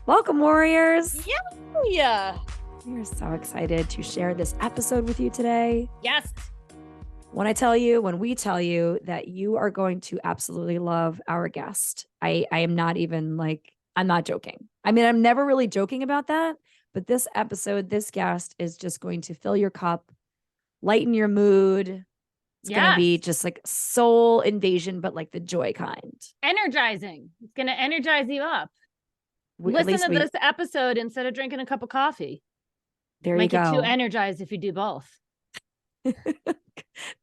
Welcome, Warriors. Yeah. We are so excited to share this episode with you today. Yes. When we tell you that you are going to absolutely love our guest, I am not even I'm not joking. I mean, I'm never really joking about that, but this episode, this guest is just going to fill your cup, lighten your mood. It's going to be just like soul invasion, but like the joy kind. Energizing. It's going to energize you up. Listen to this episode instead of drinking a cup of coffee. There Make you go. Get too energized if you do both.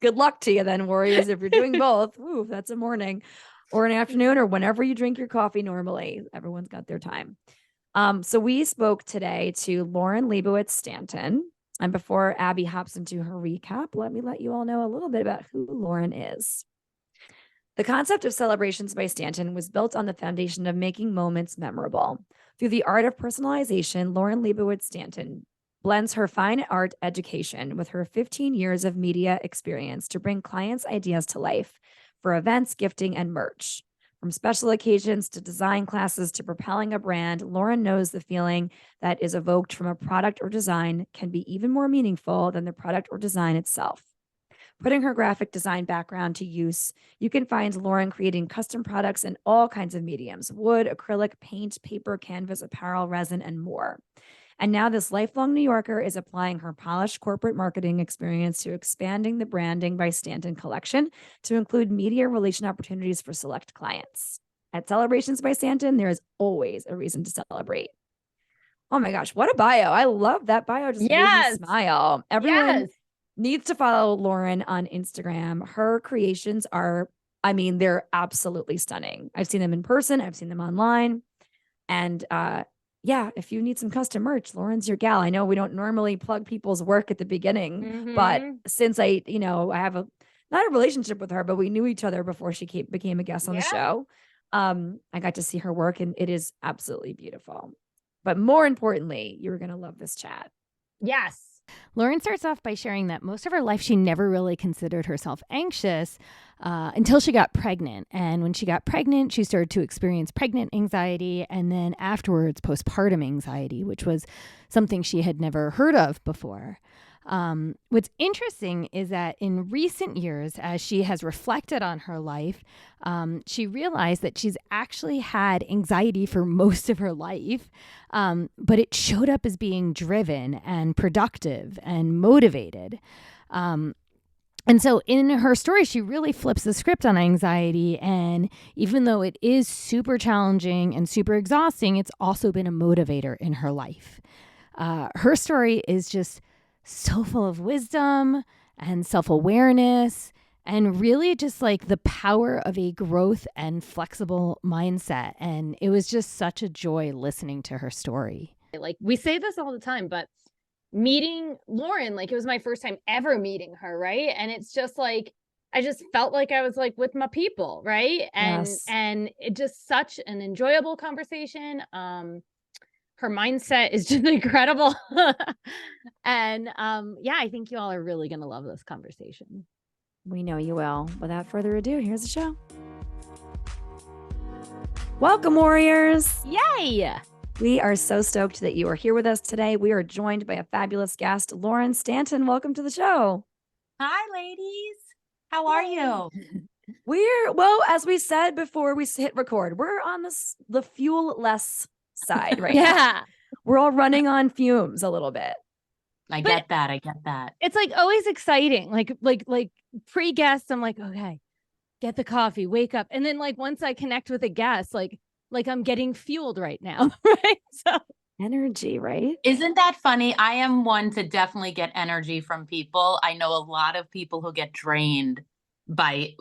Good luck to you then, Warriors. If you're doing both, ooh, that's a morning or an afternoon or whenever you drink your coffee normally. Everyone's got their time. So we spoke today to Lauren Lebowitz Stanton. And before Abby hops into her recap, let me let you all know a little bit about who Lauren is. The concept of celebrations by Stanton was built on the foundation of making moments memorable. Through the art of personalization, Lauren Lebowitz Stanton blends her fine art education with her 15 years of media experience to bring clients' ideas to life for events, gifting, and merch. From special occasions to design classes to propelling a brand, Lauren knows the feeling that is evoked from a product or design can be even more meaningful than the product or design itself. Putting her graphic design background to use, you can find Lauren creating custom products in all kinds of mediums: wood, acrylic, paint, paper, canvas, apparel, resin, and more. And now this lifelong New Yorker is applying her polished corporate marketing experience to expanding the branding by Stanton collection to include media relation opportunities for select clients. At Celebrations by Stanton, there is always a reason to celebrate. Oh my gosh, what a bio. I love that bio. Just made me smile. Everyone needs to follow Lauren on Instagram. Her creations are, they're absolutely stunning. I've seen them in person. I've seen them online. And if you need some custom merch, Lauren's your gal. I know we don't normally plug people's work at the beginning, but since I have not a relationship with her, but we knew each other before she became a guest on the show. I got to see her work and it is absolutely beautiful. But more importantly, you're going to love this chat. Yes. Lauren starts off by sharing that most of her life, she never really considered herself anxious until she got pregnant. And when she got pregnant, she started to experience pregnant anxiety and then afterwards postpartum anxiety, which was something she had never heard of before. What's interesting is that in recent years, as she has reflected on her life, she realized that she's actually had anxiety for most of her life, but it showed up as being driven and productive and motivated. And so in her story, she really flips the script on anxiety. And even though it is super challenging and super exhausting, it's also been a motivator in her life. Her story is just so full of wisdom and self-awareness and really just like the power of a growth and flexible mindset. And it was just such a joy listening to her story. Like we say this all the time, but meeting Lauren, like it was my first time ever meeting her, right? And it's just like, I just felt like I was like with my people, right? And it just such an enjoyable conversation. Her mindset is just incredible. And I think you all are really going to love this conversation. We know you will. Without further ado, here's the show. Welcome, Warriors. Yay. We are so stoked that you are here with us today. We are joined by a fabulous guest, Lauren Stanton. Welcome to the show. Hi, ladies. How are you? Well, as we said before we hit record, we're on the fuel-less side right now. We're all running on fumes a little bit. I get that. It's like always exciting. Like pre-guest, I'm like, okay, get the coffee, wake up. And then like once I connect with a guest, like I'm getting fueled right now. Right. So energy, right? Isn't that funny? I am one to definitely get energy from people. I know a lot of people who get drained by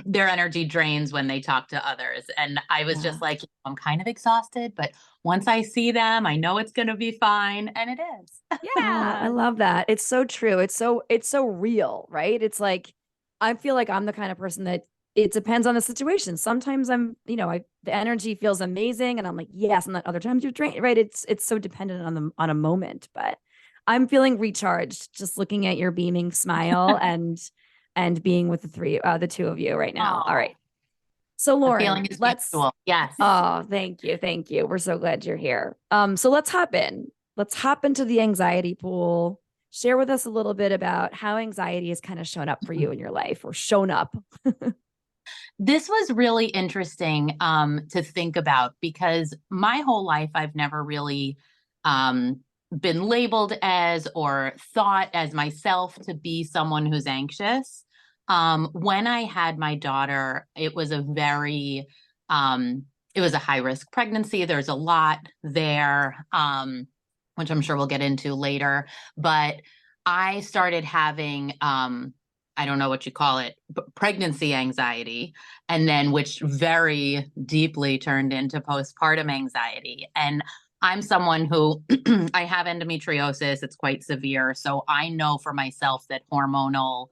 their energy drains when they talk to others. And I was just like, I'm kind of exhausted, but once I see them, I know it's going to be fine. And it is. Yeah. I love that. It's so true. It's so real, right? It's like, I feel like I'm the kind of person that it depends on the situation. Sometimes I'm, the energy feels amazing and I'm like, yes. And then other times you're drained, right? It's so dependent on a moment, but I'm feeling recharged just looking at your beaming smile and being with the two of you right now. Aww. All right. So The Lauren, feeling is let's, mutual. Yes. oh, thank you. Thank you. We're so glad you're here. So let's hop in. Let's hop into the anxiety pool. Share with us a little bit about how anxiety has kind of shown up for you in your life, or shown up. This was really interesting to think about, because my whole life I've never really been labeled as or thought as myself to be someone who's anxious. When I had my daughter, it was a very it was a high risk pregnancy. There's a lot there, which I'm sure we'll get into later. But I started having I don't know what you call it, pregnancy anxiety, and then which very deeply turned into postpartum anxiety. And I'm someone who I have endometriosis. It's quite severe. So I know for myself that hormonal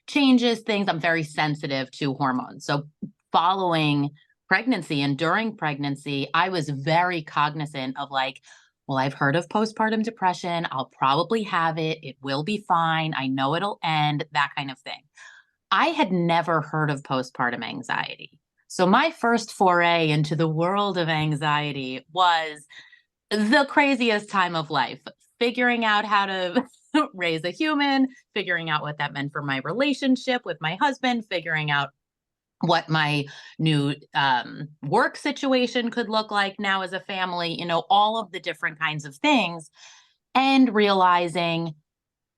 changes things. I'm very sensitive to hormones. So following pregnancy and during pregnancy, I was very cognizant of like, well, I've heard of postpartum depression. I'll probably have it. It will be fine. I know it'll end, that kind of thing. I had never heard of postpartum anxiety. So my first foray into the world of anxiety was the craziest time of life, figuring out how to raise a human, figuring out what that meant for my relationship with my husband, figuring out what my new work situation could look like now as a family, all of the different kinds of things, and realizing,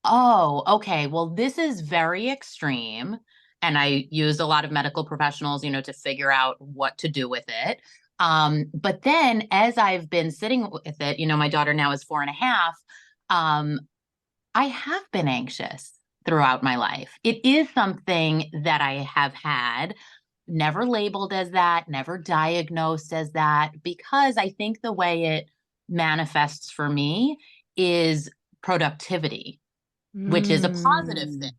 oh, okay, well, this is very extreme. And I used a lot of medical professionals, to figure out what to do with it. But then as I've been sitting with it, my daughter now is 4.5. I have been anxious throughout my life. It is something that I have had, never labeled as that, never diagnosed as that, because I think the way it manifests for me is productivity, which is a positive thing.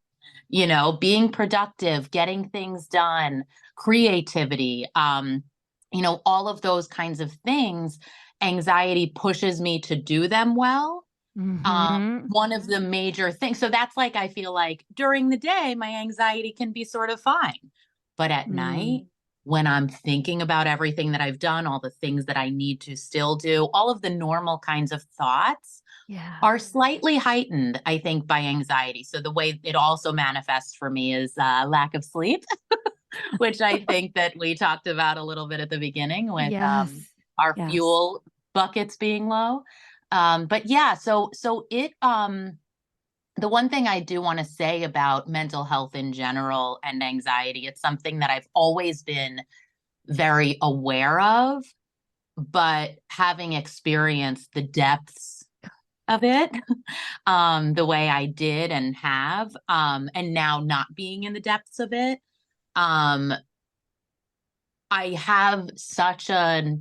Being productive, getting things done, creativity, all of those kinds of things. Anxiety pushes me to do them well. One of the major things. So that's like, I feel like during the day, my anxiety can be sort of fine. But at night, when I'm thinking about everything that I've done, all the things that I need to still do, all of the normal kinds of thoughts are slightly heightened, I think, by anxiety. So the way it also manifests for me is lack of sleep, which I think that we talked about a little bit at the beginning with our fuel buckets being low. But yeah, so it, the one thing I do want to say about mental health in general and anxiety, it's something that I've always been very aware of, but having experienced the depths of it, the way I did and have, and now not being in the depths of it, I have such a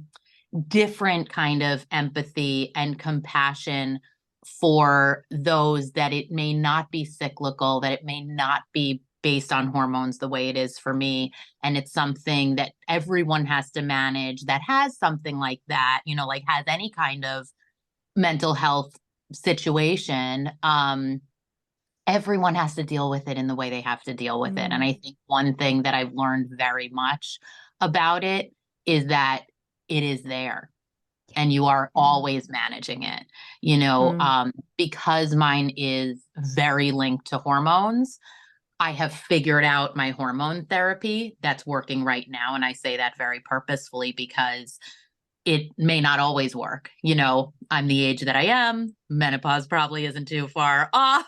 different kind of empathy and compassion for those that it may not be cyclical, that it may not be based on hormones the way it is for me. And it's something that everyone has to manage that has something like that, like has any kind of mental health situation. Everyone has to deal with it in the way they have to deal with it. And I think one thing that I've learned very much about it is that it is there and you are always managing it, because mine is very linked to hormones. I have figured out my hormone therapy that's working right now. And I say that very purposefully because it may not always work. I'm the age that I am. Menopause probably isn't too far off,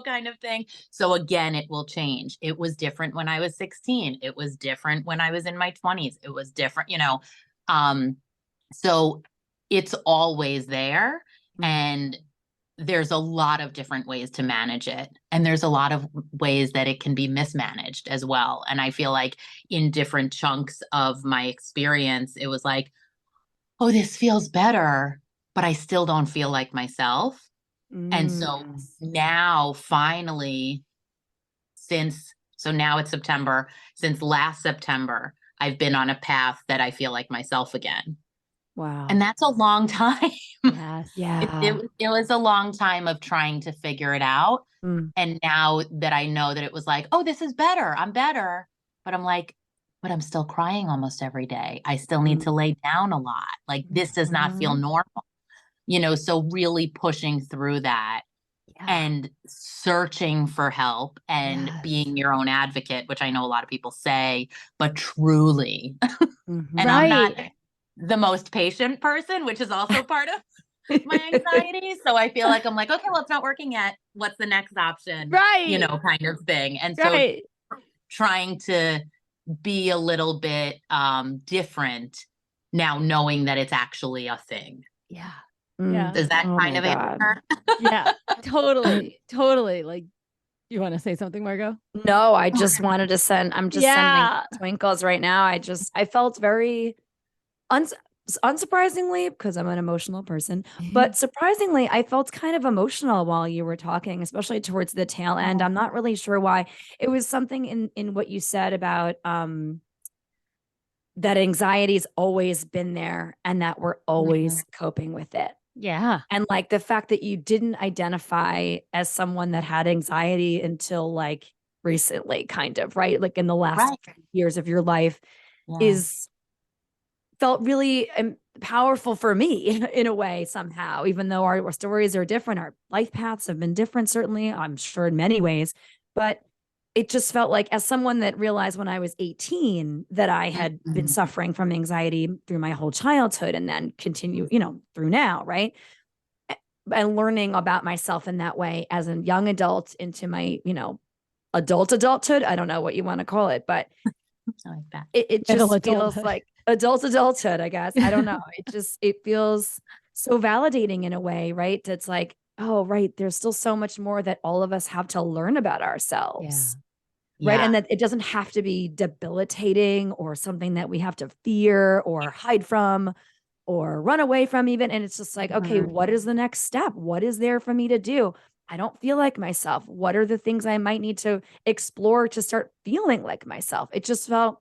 kind of thing. So again, it will change. It was different when I was 16. It was different when I was in my 20s. It was different, so it's always there. And there's a lot of different ways to manage it. And there's a lot of ways that it can be mismanaged as well. And I feel like in different chunks of my experience, it was like, oh, this feels better, but I still don't feel like myself. And so now finally, now it's September, since last September, I've been on a path that I feel like myself again. Wow. And that's a long time. Yes. Yeah. It was a long time of trying to figure it out. And now that I know that it was like, oh, this is better. I'm better. But I'm like, but I'm still crying almost every day. I still need to lay down a lot. Like this does not feel normal, so really pushing through that and searching for help and being your own advocate, which I know a lot of people say, but truly, and I'm not the most patient person, which is also part of my anxiety. So I feel like I'm like, okay, well, it's not working yet. What's the next option? Kind of thing. And so trying to be a little bit different now, knowing that it's actually a thing. Yeah. Does that kind of answer? Yeah, totally. Like, you want to say something, Margot? No, I just wanted to I'm just sending twinkles right now. I felt very unsurprisingly, because I'm an emotional person, but surprisingly, I felt kind of emotional while you were talking, especially towards the tail end. I'm not really sure why. It was something in what you said about that anxiety's always been there and that we're always coping with it. Yeah. And like the fact that you didn't identify as someone that had anxiety until like recently, kind of, right? Like in the last years of your life felt really powerful for me in a way somehow, even though our stories are different. Our life paths have been different, certainly, I'm sure in many ways, but it just felt like, as someone that realized when I was 18 that I had been suffering from anxiety through my whole childhood and then continue, through now, right? And learning about myself in that way as a young adult into my, adulthood. I don't know what you want to call it, but like that. It just feels like adulthood, I guess. I don't know. It feels so validating in a way, right? It's like, oh, right, there's still so much more that all of us have to learn about ourselves. Right. And that it doesn't have to be debilitating or something that we have to fear or hide from or run away from even. And it's just like, okay, what is the next step? What is there for me to do? I don't feel like myself. What are the things I might need to explore to start feeling like myself? It just felt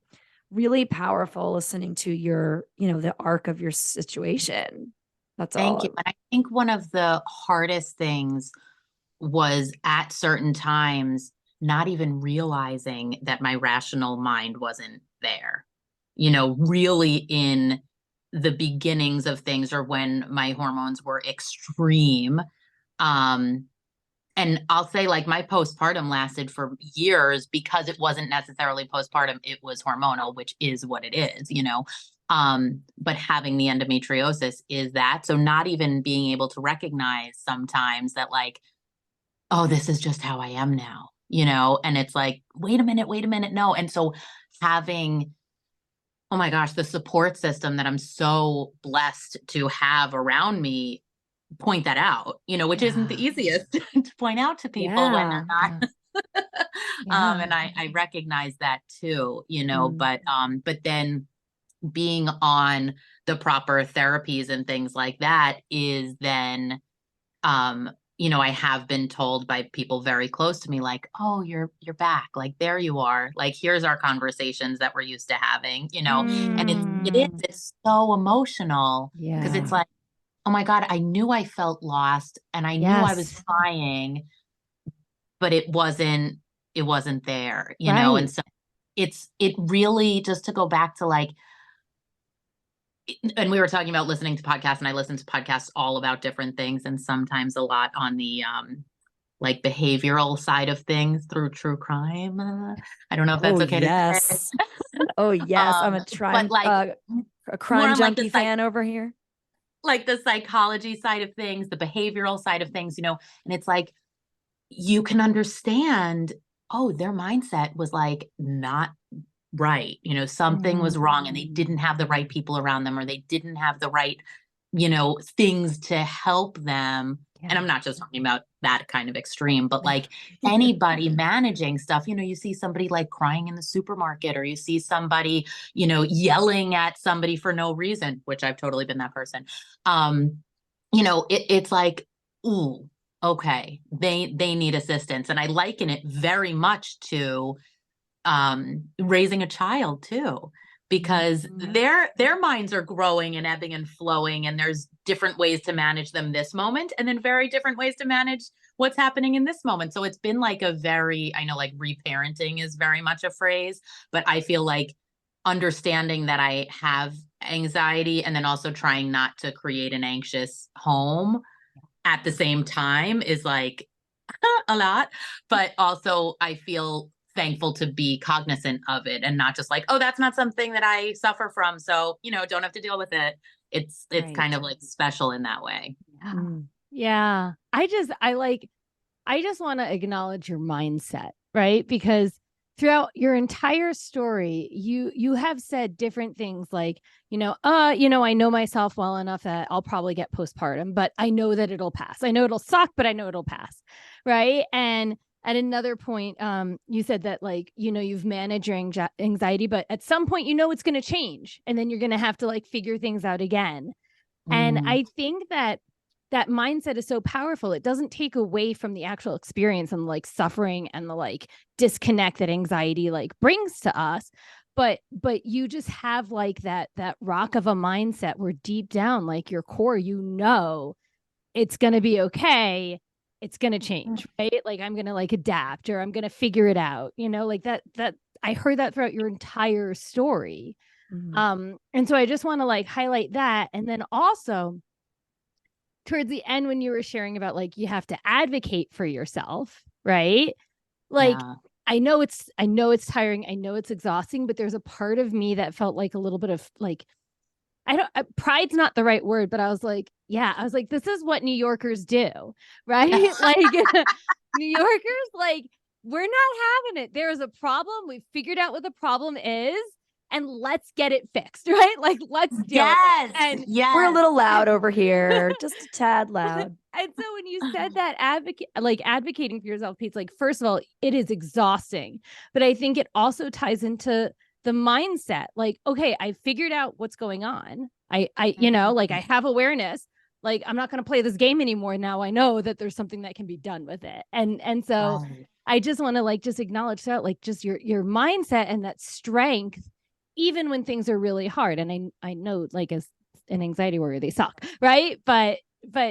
really powerful listening to your, the arc of your situation. That's all. Thank you. And I think one of the hardest things was at certain times not even realizing that my rational mind wasn't there, really in the beginnings of things or when my hormones were extreme. And I'll say, like, my postpartum lasted for years because it wasn't necessarily postpartum. It was hormonal, which is what it is, but having the endometriosis is that. So not even being able to recognize sometimes that, like, oh, this is just how I am now, and it's like, wait a minute. No. And so having, oh my gosh, the support system that I'm so blessed to have around me point that out, which isn't the easiest to point out to people when they're not. And I recognize that too, but then being on the proper therapies and things like that is then, I have been told by people very close to me, like, oh, you're back. Like, there you are. Like, here's our conversations that we're used to having, and it's so emotional because it's like, oh my God, I knew I felt lost and I knew I was trying, but it wasn't there, and so it really, just to go back to, like, and we were talking about listening to podcasts, and I listen to podcasts all about different things, and sometimes a lot on the like behavioral side of things through true crime. I don't know if that's okay to say. Oh yes, I'm a crime junkie fan over here. Like the psychology side of things, the behavioral side of things, and it's like, you can understand, oh, their mindset was like not right. Something was wrong and they didn't have the right people around them, or they didn't have the right, things to help them. And I'm not just talking about that kind of extreme, but like anybody managing stuff, you see somebody like crying in the supermarket, or you see somebody, yelling at somebody for no reason, which I've totally been that person. It's like, ooh, okay, they need assistance. And I liken it very much to raising a child too, because their minds are growing and ebbing and flowing, and there's different ways to manage them this moment, and then very different ways to manage what's happening in this moment. So it's been like I know, like, reparenting is very much a phrase, but I feel like understanding that I have anxiety and then also trying not to create an anxious home at the same time is like a lot. But also I feel thankful to be cognizant of it and not just like, oh, that's not something that I suffer from. So, don't have to deal with it. It's kind of like special in that way. Yeah. Yeah. I just want to acknowledge your mindset, right? Because throughout your entire story, you have said different things like, I know myself well enough that I'll probably get postpartum, but I know that it'll pass. I know it'll suck, but I know it'll pass. Right. And at another point, you said that you've managed your anxiety, but at some point, it's going to change and then you're going to have to figure things out again. And I think that mindset is so powerful. It doesn't take away from the actual experience and suffering and the disconnect that anxiety brings to us. But you just have that rock of a mindset where deep down, your core, it's going to be okay. It's going to change, right? I'm going to adapt or I'm going to figure it out, that I heard that throughout your entire story. And so I just want to highlight that. And then also towards the end, when you were sharing about you have to advocate for yourself, right? I know it's tiring. I know it's exhausting, but there's a part of me that felt a little bit of pride's not the right word, but I was like, this is what New Yorkers do, right? New Yorkers, we're not having it. There is a problem. We've figured out what the problem is. And let's get it fixed, right? Let's do it. And we're a little loud over here, just a tad loud. And so when you said that advocating for yourself, Pete's first of all, it is exhausting, but I think it also ties into the mindset. Okay, I figured out what's going on. I have awareness. I'm not going to play this game anymore. Now I know that there's something that can be done with it. And so I just want to just acknowledge that, just your mindset and that strength, even when things are really hard. And I know as an anxiety warrior, they suck. Right. But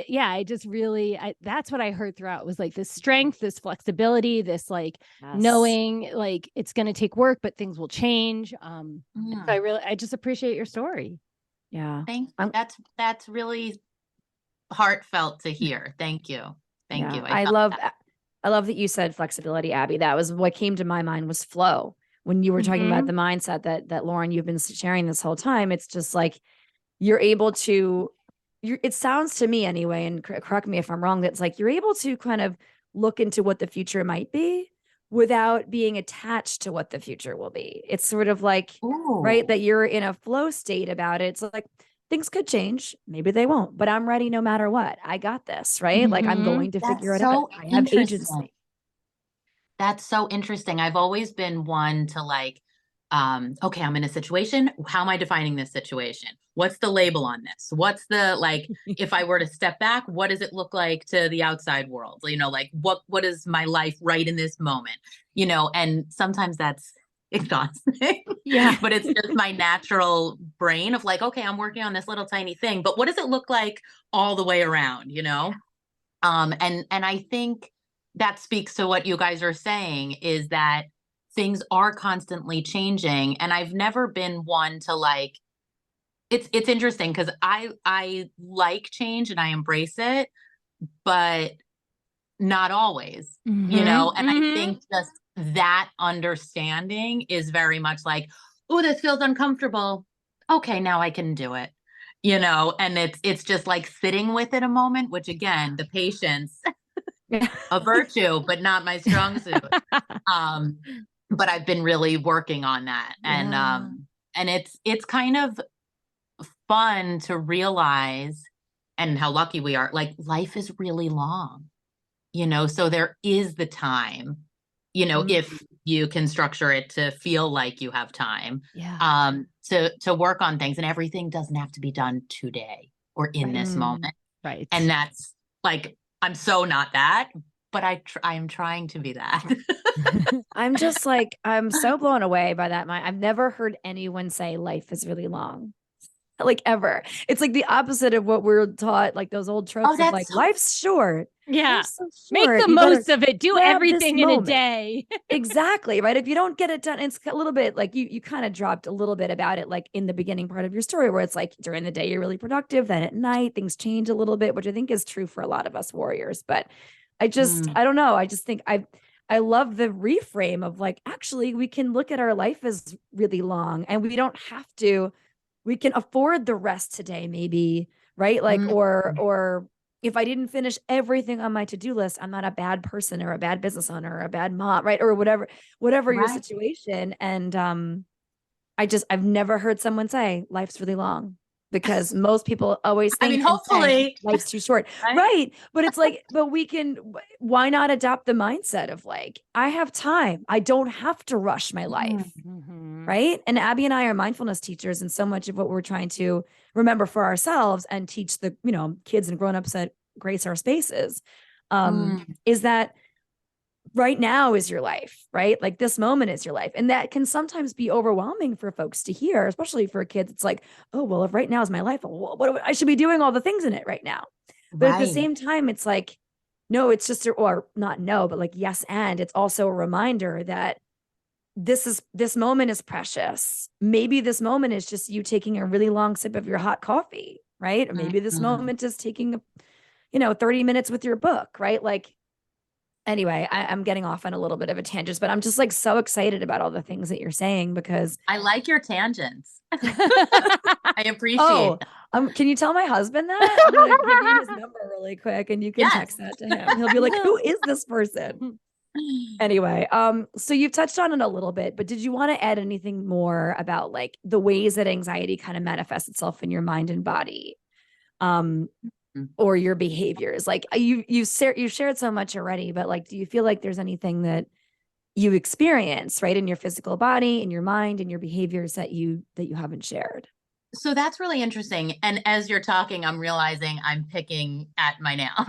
yeah, I just really, that's what I heard throughout was this strength, this flexibility, this knowing it's going to take work, but things will change. So I just appreciate your story. Yeah. That's really heartfelt to hear. Thank you. Thank you. I love that you said flexibility, Abby. That was what came to my mind was flow. When you were talking about the mindset that Lauren, you've been sharing this whole time, it's just you're able to, it sounds to me anyway, and correct me if I'm wrong, that's you're able to kind of look into what the future might be without being attached to what the future will be. It's sort of right, that you're in a flow state about it. It's things could change. Maybe they won't, but I'm ready no matter what. I got this, right? I'm going to figure it out. I have agency. That's so interesting. I've always been one to okay, I'm in a situation. How am I defining this situation? What's the label on this? What's the, if I were to step back, what does it look like to the outside world? What is my life right in this moment? And sometimes that's exhausting. Yeah. But it's just my natural brain of okay, I'm working on this little tiny thing, but what does it look like all the way around, And I think that speaks to what you guys are saying is that things are constantly changing. And I've never been one to it's interesting because I like change and I embrace it, but not always, and I think just that understanding is very much oh, this feels uncomfortable. Okay, now I can do it, and it's just sitting with it a moment, which again, the patience, a virtue, but not my strong suit. But I've been really working on that. And it's kind of fun to realize and how lucky we are. Life is really long, so there is the time, if you can structure it to feel like you have time, to work on things, and everything doesn't have to be done today or in this moment. Right. And that's I'm so not that, but I am trying to be that. I'm just I'm so blown away by that. I've never heard anyone say life is really long, ever. It's the opposite of what we're taught, those old tropes of life's short. Yeah. Life's so Make short. the You better most of it. Do grab this everything in a moment. day. Exactly. Right. If you don't get it done, it's a little bit like you kind of dropped a little bit about it, like in the beginning part of your story, where it's like during the day, you're really productive. Then at night, things change a little bit, which I think is true for a lot of us warriors. But I don't know. I just think I love the reframe of like, actually, we can look at our life as really long and we don't have to, we can afford the rest today, maybe. Right. Like, or if I didn't finish everything on my to-do list, I'm not a bad person or a bad business owner or a bad mom, right? Or whatever your situation. And I've never heard someone say life's really long, because most people always think, hopefully life's too short. Right. But it's like, but why not adopt the mindset of like, I have time. I don't have to rush my life. Right. And Abby and I are mindfulness teachers. And so much of what we're trying to remember for ourselves and teach the, kids and grownups that grace our spaces, is that right now is your life, right? Like this moment is your life. And that can sometimes be overwhelming for folks to hear, especially for kids. It's like, oh, well, if right now is my life, what I should be doing all the things in it right now. But at the same time, it's like, no, it's just, or not no, but like, yes. And it's also a reminder that this moment is precious. Maybe this moment is just you taking a really long sip of your hot coffee, right? Or maybe this moment is taking 30 minutes with your book, right? Like, anyway, I'm getting off on a little bit of a tangent, but I'm just like so excited about all the things that you're saying, because I like your tangents. I appreciate that. Can you tell my husband that? I'm gonna give you his number really quick and you can text that to him. He'll be like, who is this person? Anyway, so you've touched on it a little bit, but did you want to add anything more about like the ways that anxiety kind of manifests itself in your mind and body? Or your behaviors? Like you shared so much already, but like, do you feel like there's anything that you experience, right, in your physical body, in your mind, in your behaviors that you haven't shared? So that's really interesting. And as you're talking, I'm realizing I'm picking at my nail.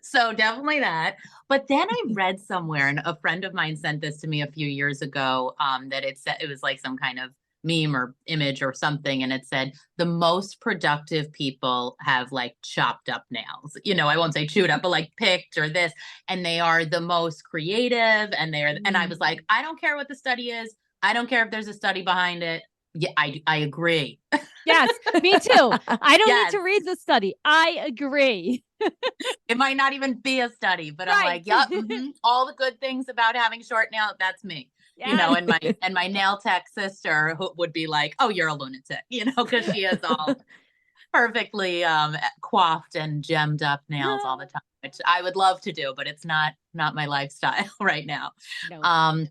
So definitely that. But then I read somewhere, and a friend of mine sent this to me a few years ago, that it was like some kind of meme or image or something. And it said, the most productive people have like chopped up nails. I won't say chewed up, but like picked or this. And they are the most creative. And and I was like, I don't care what the study is. I don't care if there's a study behind it. Yeah, I agree. Yes, me too. I don't need to read the study. I agree. It might not even be a study, but I'm like, yep, all the good things about having short nails, that's me. Yes. And my nail tech sister would be like, oh, you're a lunatic, because she has all perfectly coiffed and gemmed up nails all the time, which I would love to do, but it's not my lifestyle right now. No.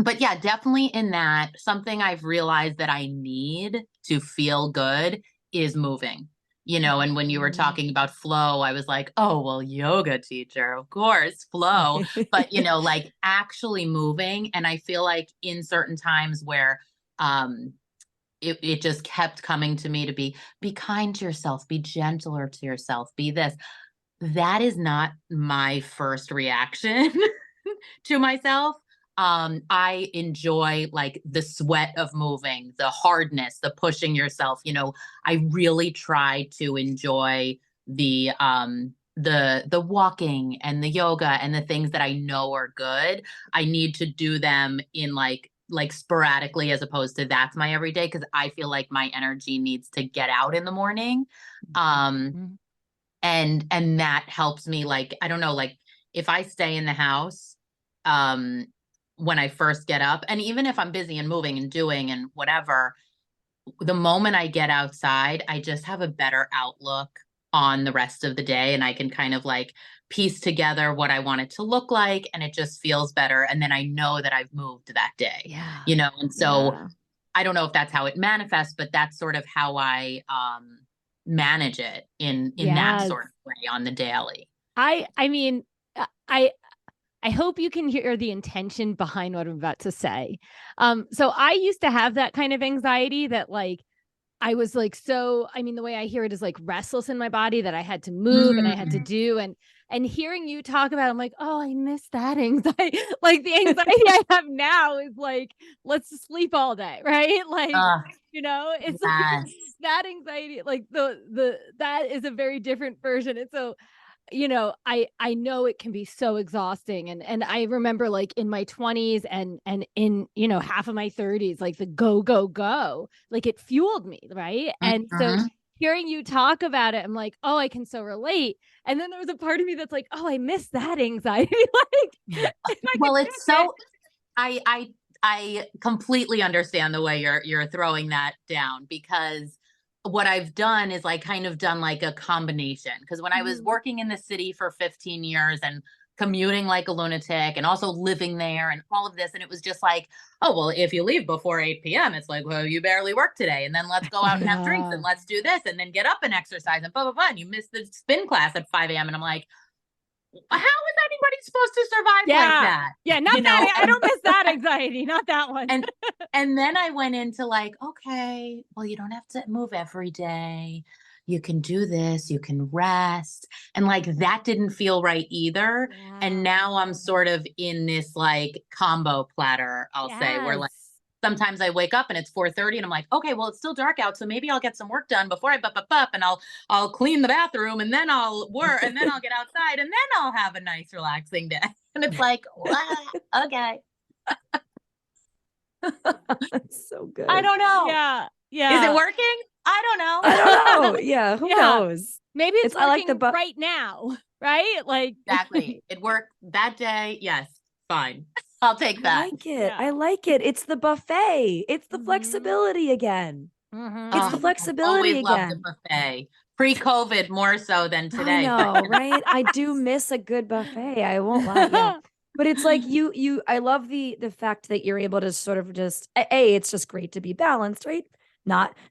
But yeah, definitely in that, something I've realized that I need to feel good is moving. And when you were talking about flow, I was like, oh, well, yoga teacher, of course, flow. But, like actually moving. And I feel like in certain times where it just kept coming to me to be kind to yourself, be gentler to yourself, be this. That is not my first reaction to myself. I enjoy like the sweat of moving, the hardness, the pushing yourself. I really try to enjoy the walking and the yoga and the things that I know are good. I need to do them in like sporadically, as opposed to that's my everyday, because I feel like my energy needs to get out in the morning. And that helps me, like, I don't know, like if I stay in the house, when I first get up, and even if I'm busy and moving and doing and whatever, the moment I get outside, I just have a better outlook on the rest of the day. And I can kind of like piece together what I want it to look like. And it just feels better. And then I know that I've moved that day, and so I don't know if that's how it manifests, but that's sort of how I manage it in that sort of way on the daily. I mean, I hope you can hear the intention behind what I'm about to say. So I used to have that kind of anxiety that like, I was like, the way I hear it is like restless in my body, that I had to move and I had to do. And hearing you talk about it, I'm like, oh, I miss that anxiety. Like the anxiety I have now is like, let's sleep all day. Right. Like, it's like that anxiety, like that is a very different version. And so I know it can be so exhausting. And I remember like in my 20s and in, half of my 30s, like the go, like it fueled me. Right. And so hearing you talk about it, I'm like, oh, I can so relate. And then there was a part of me that's like, oh, I miss that anxiety. Like, well, it's so, I completely understand the way you're throwing that down, because what I've done is like kind of done like a combination. Because when I was working in the city for 15 years and commuting like a lunatic and also living there and all of this, and it was just like, oh, well, if you leave before 8 p.m., it's like, well, you barely work today. And then let's go out and have drinks and let's do this and then get up and exercise and blah, blah, blah. And you miss the spin class at 5 a.m. And I'm like, how is anybody supposed to survive like that? Yeah, not that. I don't miss that anxiety, not that one. And then I went into like, okay, well, you don't have to move every day. You can do this, you can rest. And like that didn't feel right either. Yeah. And now I'm sort of in this like combo platter, I'll say, where like sometimes I wake up and it's 4:30 and I'm like, okay, well, it's still dark out. So maybe I'll get some work done before I up and I'll clean the bathroom and then I'll work and then I'll get outside and then I'll have a nice relaxing day. And it's like, okay. It's so good. I don't know. Yeah. Is it working? I don't know. I don't know. Yeah. Who knows? Maybe it's working, I like the right now. Right? Like exactly. It worked that day. Yes. Fine. I'll take that. I like it. Yeah. I like it. It's the buffet. It's the flexibility again. It's the flexibility again. Loved the buffet. Pre-COVID more so than today. I know, right? I do miss a good buffet. I won't lie. Yeah. But it's like I love the fact that you're able to sort of just, it's just great to be balanced, right?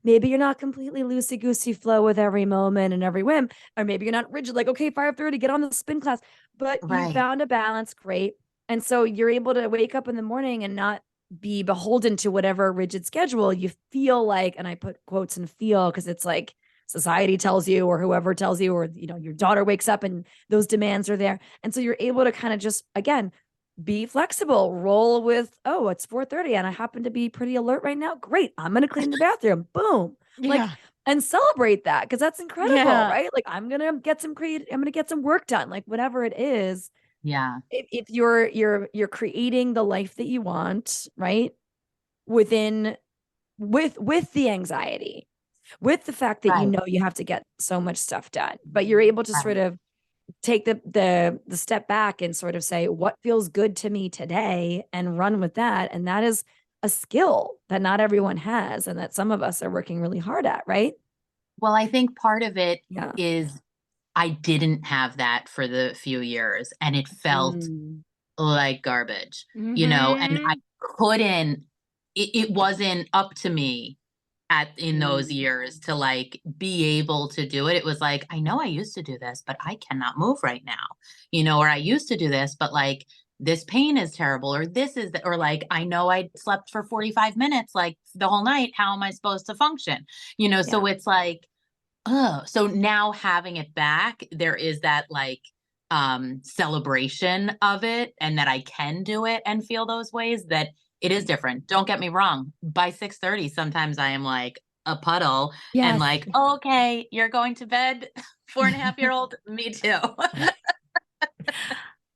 Maybe you're not completely loosey-goosey flow with every moment and every whim, or maybe you're not rigid, like, okay, 5:30, get on the spin class, but you found a balance, great. And so you're able to wake up in the morning and not be beholden to whatever rigid schedule you feel like, and I put quotes and feel, because it's like society tells you or whoever tells you, or, your daughter wakes up and those demands are there. And so you're able to kind of just, again, be flexible, roll with, oh, it's 4:30 and I happen to be pretty alert right now. Great. I'm going to clean the bathroom. Boom. Like, and celebrate that, because that's incredible, right? Like I'm going to get some work done, like whatever it is. Yeah. If you're creating the life that you want, right? With the anxiety, with the fact that you have to get so much stuff done, but you're able to sort of take the step back and sort of say, what feels good to me today, and run with that. And that is a skill that not everyone has, and that some of us are working really hard at, right? Well, I think part of it is I didn't have that for the few years, and it felt like garbage, and I couldn't, it wasn't up to me in those years to like be able to do it. It was like, I know I used to do this, but I cannot move right now, or I used to do this, but like this pain is terrible, or this is, or like, I know I slept for 45 minutes, like the whole night. How am I supposed to function? So it's like, oh, so now having it back, there is that like celebration of it, and that I can do it and feel those ways, that it is different. Don't get me wrong. By 6:30, sometimes I am like a puddle and like, oh, okay, you're going to bed, 4.5-year-old. Me too.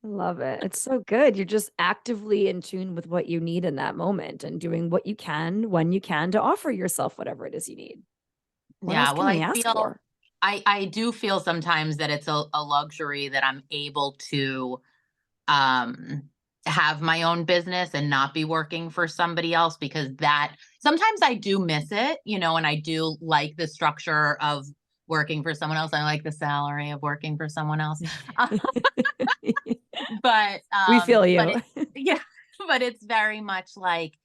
Love it. It's so good. You're just actively in tune with what you need in that moment, and doing what you can when you can to offer yourself whatever it is you need. What I do feel sometimes that it's a luxury that I'm able to have my own business and not be working for somebody else, because that sometimes I do miss it, and I do like the structure of working for someone else. I like the salary of working for someone else. But we feel you. But it's very much like,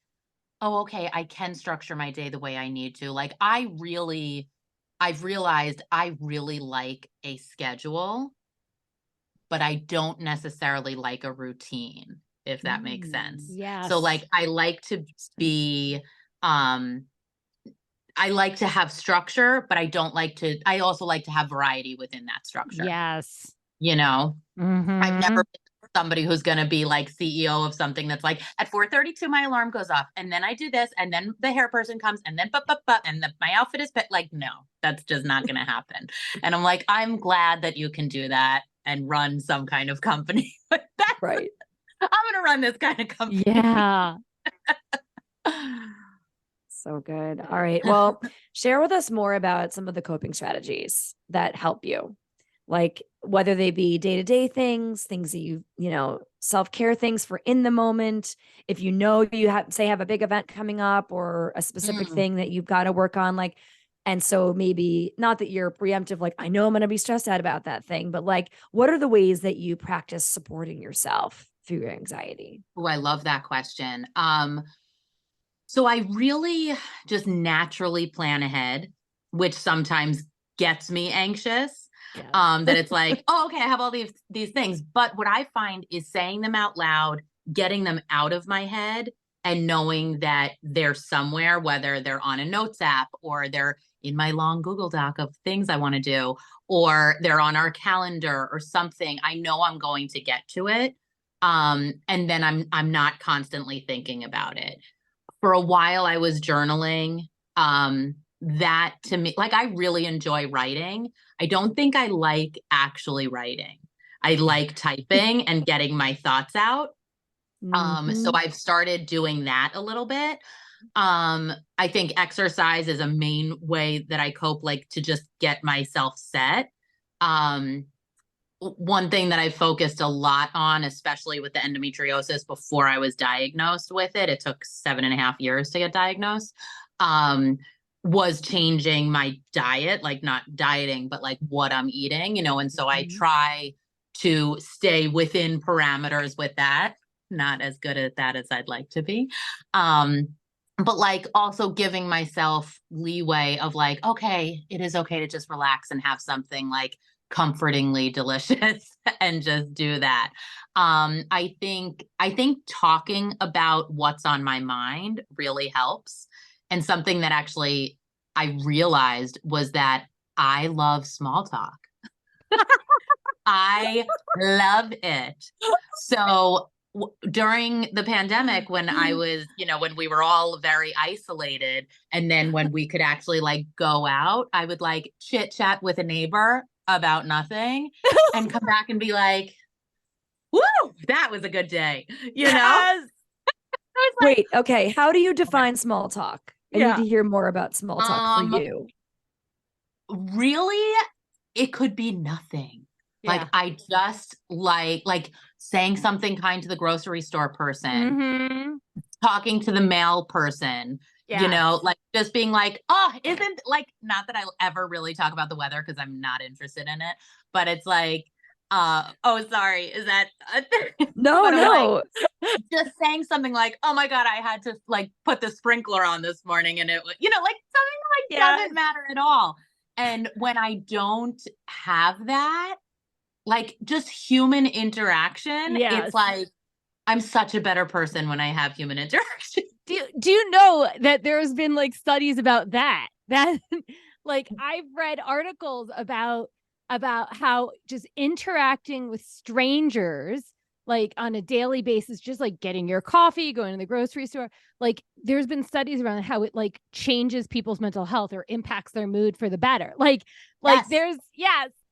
oh, okay, I can structure my day the way I need to. Like I've realized I really like a schedule, but I don't necessarily like a routine, if that makes sense. Yeah. So like I like to be I like to have structure, but I also like to have variety within that structure. Yes. I've never been somebody who's going to be like CEO of something that's like, at 4:32 my alarm goes off, and then I do this, and then the hair person comes, and then and my outfit is like, no, that's just not going to happen. And I'm like, I'm glad that you can do that, and run some kind of company. Right. I'm going to run this kind of company. Yeah. So good. All right. Well, share with us more about some of the coping strategies that help you, like whether they be day-to-day things that self-care things for in the moment. If you have a big event coming up or a specific thing that you've got to work on, like, and so maybe not that you're preemptive, like, I know I'm going to be stressed out about that thing, but like, what are the ways that you practice supporting yourself through your anxiety? Oh, I love that question. So I really just naturally plan ahead, which sometimes gets me anxious. Yes. That it's like, oh, okay, I have all these things. But what I find is saying them out loud, getting them out of my head, and knowing that they're somewhere, whether they're on a notes app or they're in my long Google Doc of things I want to do, or they're on our calendar or something. I know I'm going to get to it. And then I'm not constantly thinking about it. For a while I was journaling. That to me, like, I really enjoy writing. I don't think I like actually writing. I like typing and getting my thoughts out. So I've started doing that a little bit. I think exercise is a main way that I cope, like to just get myself set. One thing that I focused a lot on, especially with the endometriosis before I was diagnosed with it, it took 7.5 years to get diagnosed, was changing my diet, like not dieting, but like what I'm eating, and so I try to stay within parameters with that. Not as good at that as I'd like to be. But like also giving myself leeway of like, okay, it is okay to just relax and have something like comfortingly delicious and just do that. I think talking about what's on my mind really helps. And something that actually I realized was that I love small talk. I love it. So during the pandemic, when I was, when we were all very isolated, and then when we could actually like go out, I would like chit chat with a neighbor about nothing and come back and be like, woo, that was a good day. Yes. Wait, okay. How do you define small talk? I need to hear more about small talk for you. Really, it could be nothing. Yeah. Like I just like saying something kind to the grocery store person, talking to the mail person, like just being like, oh, isn't like, not that I'll ever really talk about the weather because I'm not interested in it, but it's like, oh, sorry, is that a thing? No. Like, just saying something like, oh my God, I had to like put the sprinkler on this morning, and it was, like something like doesn't matter at all. And when I don't have that, like just human interaction, it's like, I'm such a better person when I have human interaction. Do you know that there's been like studies about that like I've read articles about how just interacting with strangers like on a daily basis, just like getting your coffee, going to the grocery store, like there's been studies around how it like changes people's mental health or impacts their mood for the better. Like there's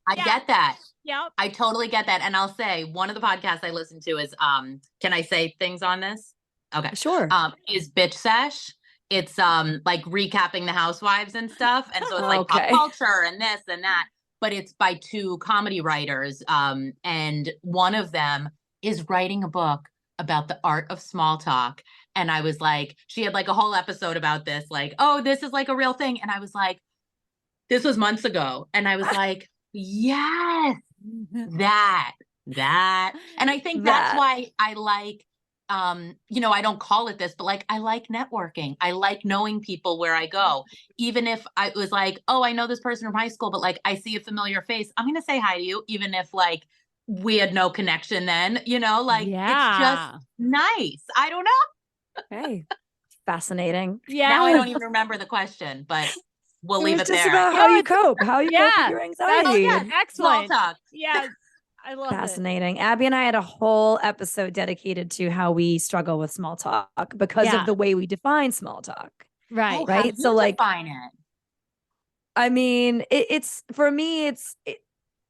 I get that. Yep. I totally get that. And I'll say one of the podcasts I listen to is, can I say things on this? Okay. Sure. Is Bitch Sesh. It's like recapping the housewives and stuff. And so it's like pop culture and this and that, but it's by two comedy writers. And one of them is writing a book about the art of small talk. And I was like, she had like a whole episode about this, like, oh, this is like a real thing. And I was like, this was months ago. And I was like, yes, that. And I think that's why I like, I don't call it this, but like, I like networking. I like knowing people where I go. Even if I was like, oh, I know this person from high school, but like, I see a familiar face, I'm going to say hi to you. Even if like, we had no connection then, like, it's just nice. I don't know. Hey, fascinating. Yeah. Now I don't even remember the question, but we'll leave it there. Just about how you cope with your anxiety. Excellent. Small talk. Yeah. I love Fascinating. Abby and I had a whole episode dedicated to how we struggle with small talk because of the way we define small talk. Right. Oh, right. So like, define it. I mean, it's for me,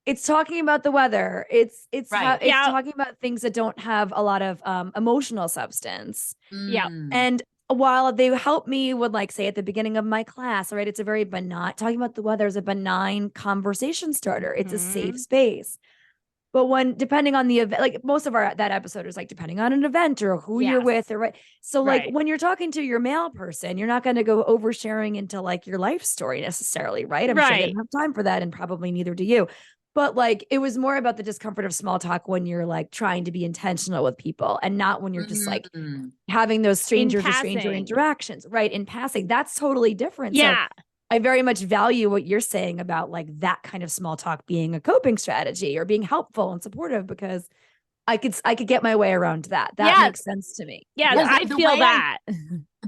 It's talking about the weather. It's Right. it's talking about things that don't have a lot of emotional substance. Yeah. And while they help me with, like, say at the beginning of my class, right? It's a very benign, talking about the weather is a benign conversation starter. It's a safe space. But when, depending on the event, like most of that episode is like depending on an event or who you're with, or right. So like when you're talking to your male person, you're not going to go oversharing into like your life story necessarily, right? I'm sure they don't have time for that, and probably neither do you. But like it was more about the discomfort of small talk when you're like trying to be intentional with people, and not when you're just like having those stranger to stranger interactions, right? In passing, that's totally different. Yeah. So I very much value what you're saying about like that kind of small talk being a coping strategy or being helpful and supportive, because I could get my way around that. That makes sense to me. Yeah, I feel that.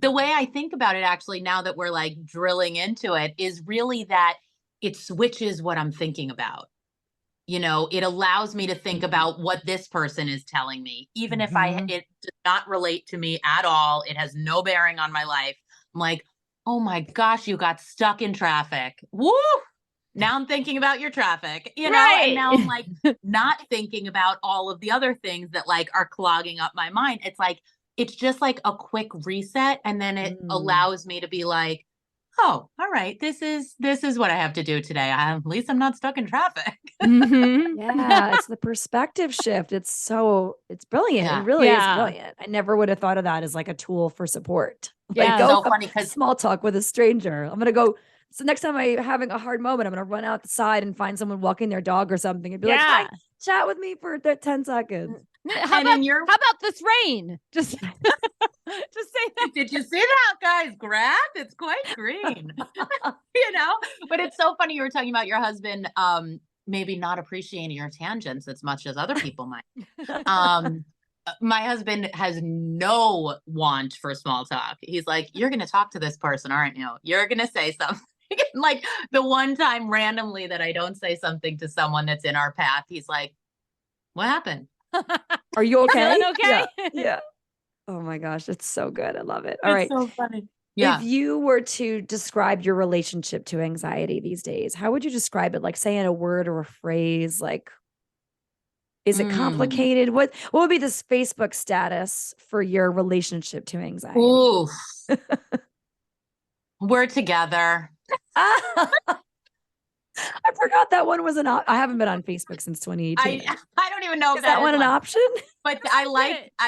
The way I think about it, actually, now that we're like drilling into it, is really that it switches what I'm thinking about. You know, it allows me to think about what this person is telling me, even if it does not relate to me at all. It has no bearing on my life. I'm like, oh my gosh, you got stuck in traffic. Woo! Now I'm thinking about your traffic, you know, and now I'm like not thinking about all of the other things that like are clogging up my mind. It's like, it's just like a quick reset. And then it allows me to be like, oh, all right, this is what I have to do today. At least I'm not stuck in traffic. Yeah, it's the perspective shift. It's brilliant. It really is brilliant. I never would have thought of that as like a tool for support. Yeah, like, so funny because small talk with a stranger. I'm gonna go. So next time I'm having a hard moment, I'm gonna run outside and find someone walking their dog or something, and be like, "Hi, chat with me for 10 seconds." How about this rain? Just say that. Did you see that guy's graph? It's quite green. You know, but it's so funny. You were talking about your husband maybe not appreciating your tangents as much as other people might. My husband has no want for small talk. He's like, you're going to talk to this person, aren't you? You're going to say something. Like the one time randomly that I don't say something to someone that's in our path, he's like, what happened? Are you okay? Feeling okay? Yeah. Oh my gosh, it's so good. I love it. All right. So funny. Yeah. If you were to describe your relationship to anxiety these days, how would you describe it? Like, say in a word or a phrase, like, is it complicated? What would be this Facebook status for your relationship to anxiety? Ooh. We're together. I forgot that one was an option. I haven't been on Facebook since 2018. I don't even know if that one an option. But I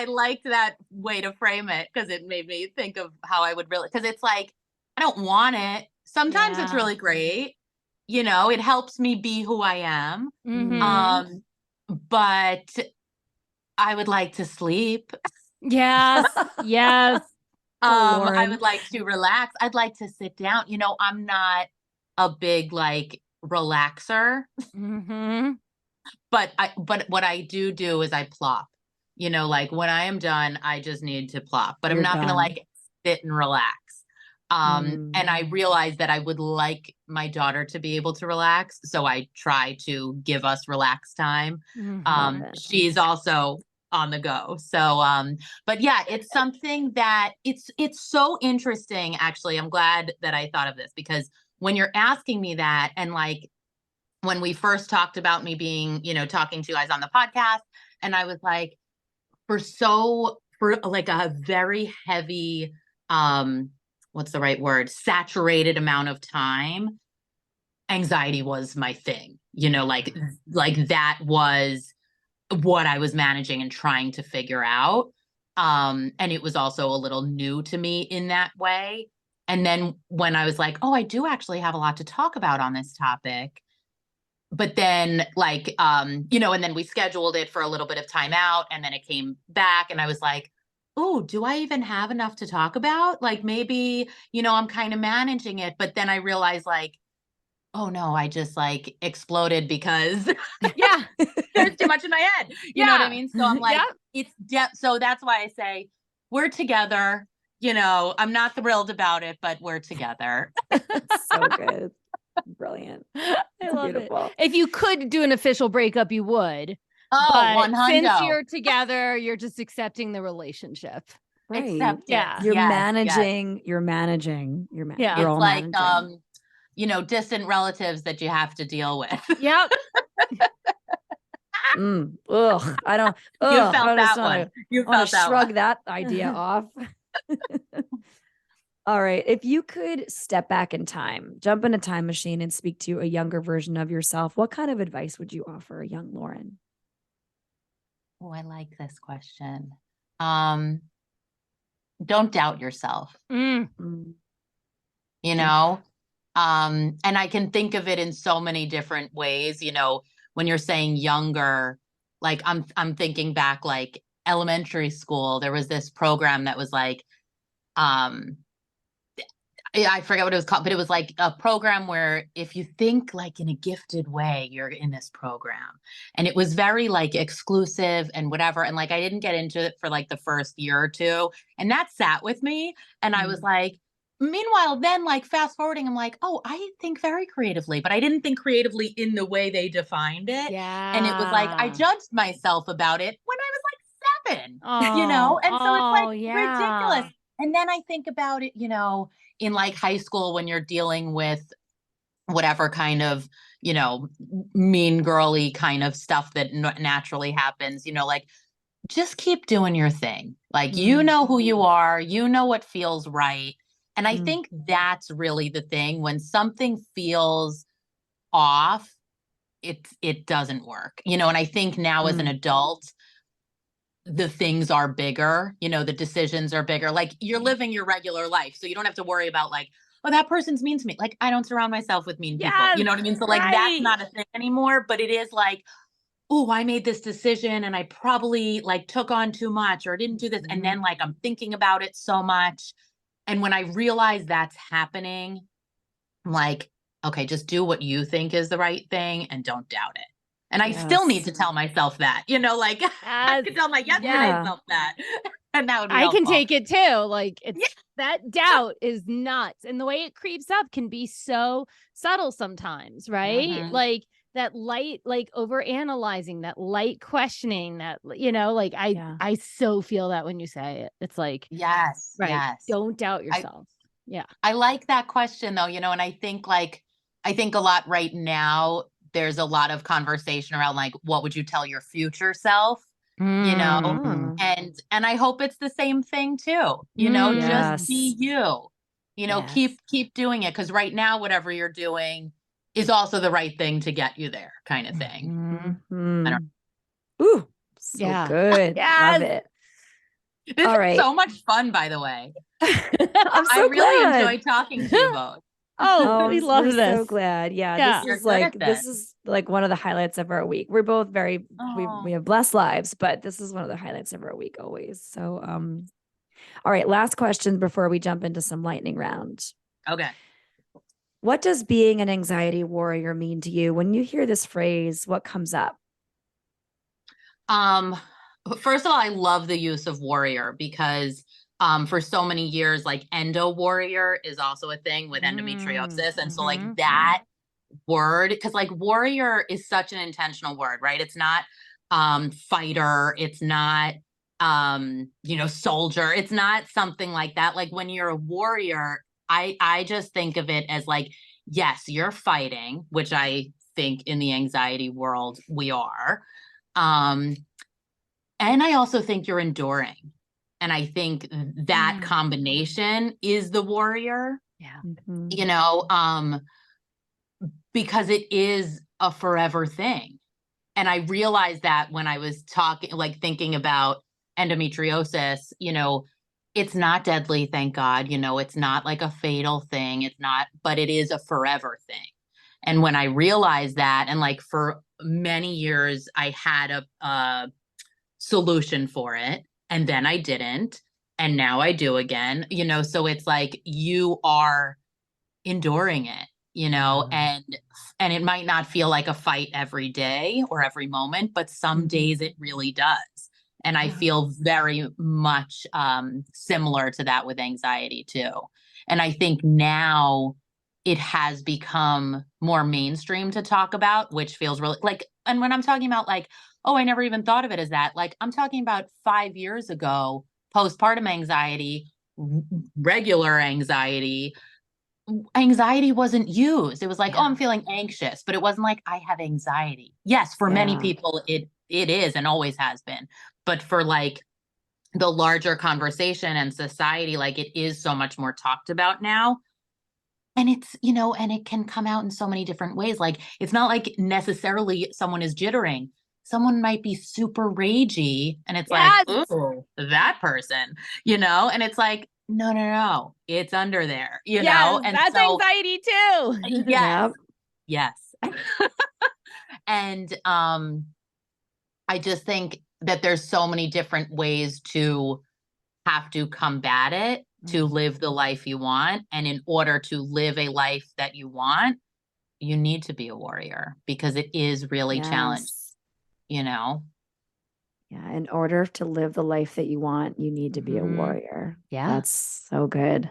liked that way to frame it, because it made me think of how I would really, because it's like, I don't want it. Sometimes it's really great. You know, it helps me be who I am. But I would like to sleep. Yes. I would like to relax. I'd like to sit down. You know, I'm not a big like relaxer. But what I do is I plop. You know, like when I am done, I just need to plop. But I'm not going to like sit and relax. And I realized that I would like my daughter to be able to relax. So I try to give us relax time. She's also on the go. So, but yeah, it's something that it's so interesting. Actually, I'm glad that I thought of this, because when you're asking me that, and like when we first talked about me being, you know, talking to you guys on the podcast, and I was like, for like a very heavy, what's the right word? Saturated amount of time, anxiety was my thing, you know, like that was what I was managing and trying to figure out. And it was also a little new to me in that way. And then when I was like, oh, I do actually have a lot to talk about on this topic. But then like, you know, and then we scheduled it for a little bit of time out, and then it came back, and I was like, oh, do I even have enough to talk about? Like maybe, you know, I'm kind of managing it. But then I realized like, oh no, I just like exploded because there's too much in my head. You know what I mean? So I'm like, so that's why I say we're together. You know, I'm not thrilled about it, but we're together. So good. Brilliant. I love it. If you could do an official breakup, you would. Oh, but 100. Since you're together, you're just accepting the relationship. Right. Accept it. You're managing. You're managing. It's like, distant relatives that you have to deal with. Yep. Ugh, I don't. You Ugh, felt I just that wanna, one. You I wanna felt that shrug one. that idea off. All right. If you could step back in time, jump in a time machine and speak to a younger version of yourself, what kind of advice would you offer a young Lauren? Oh, I like this question. Don't doubt yourself. Mm. And I can think of it in so many different ways. When you're saying younger, like I'm thinking back, like elementary school, there was this program that was like, I forget what it was called, but it was like a program where if you think like in a gifted way, you're in this program. And it was very like exclusive and whatever. And like, I didn't get into it for like the first year or two. And that sat with me. And I was like, meanwhile, then like fast forwarding, I'm like, oh, I think very creatively, but I didn't think creatively in the way they defined it. Yeah. And it was like, I judged myself about it when I was like 7, Oh, And so it's like yeah. ridiculous. And then I think about it, in like high school when you're dealing with whatever kind of, mean girly kind of stuff that naturally happens, like just keep doing your thing. Like, you know who you are, you know what feels right. And I think that's really the thing. When something feels off, it doesn't work, and I think now as an adult, the things are bigger, the decisions are bigger. Like you're living your regular life. So you don't have to worry about like, oh, that person's mean to me. Like I don't surround myself with mean people. You know what I mean? So like that's not a thing anymore, but it is like, oh, I made this decision and I probably like took on too much or didn't do this. And then like I'm thinking about it so much. And when I realize that's happening, I'm like, okay, just do what you think is the right thing and don't doubt it. And I still need to tell myself that, like I could tell my yesterday self that. And that would be I helpful. can take it too. Like it's that doubt is nuts. And the way it creeps up can be so subtle sometimes, right? Like that light, like over analyzing, that light questioning, that, like I so feel that when you say it. It's like, yes. Don't doubt yourself. I like that question though, and I think a lot right now, there's a lot of conversation around like, what would you tell your future self? And I hope it's the same thing too, just be you, keep doing it. Cause right now, whatever you're doing is also the right thing to get you there kind of thing. Ooh, so good. Love it. This is so much fun, by the way. I really enjoy talking to you both. We love this. So glad. This is like one of the highlights of our week. We're both very, we have blessed lives, but this is one of the highlights of our week always. So, all right, last question before we jump into some lightning round. Okay. What does being an anxiety warrior mean to you? When you hear this phrase, what comes up? First of all, I love the use of warrior because for so many years, like Endo Warrior is also a thing with endometriosis. And so like that word, because like warrior is such an intentional word, right? It's not fighter, it's not soldier, it's not something like that. Like when you're a warrior, I just think of it as like, yes, you're fighting, which I think in the anxiety world we are. And I also think you're enduring. And I think that combination is the warrior. Because it is a forever thing. And I realized that when I was thinking about endometriosis, it's not deadly, thank God. It's not like a fatal thing. It's not, but it is a forever thing. And when I realized that, and like for many years, I had a solution for it. And then I didn't. And now I do again, so it's like you are enduring it, and it might not feel like a fight every day or every moment, but some days it really does. And I feel very much similar to that with anxiety too. And I think now it has become more mainstream to talk about, which feels really like, and when I'm talking about like, oh, I never even thought of it as that. Like I'm talking about 5 years ago, postpartum anxiety, regular anxiety anxiety wasn't used. It was like, Yeah. oh, I'm feeling anxious, but it wasn't like I have anxiety. Yes, for many people it is and always has been. But for like the larger conversation and society, like it is so much more talked about now. And it's, and it can come out in so many different ways. Like, it's not like necessarily someone is jittering. Someone might be super ragey and it's like, ooh, that person, and it's like, no, it's under there, Yes, and that's so anxiety too. yes, yes. And I just think that there's so many different ways to have to combat it to live the life you want. And in order to live a life that you want, you need to be a warrior because it is really challenging, Yeah, in order to live the life that you want, you need to be a warrior. Yeah. That's so good.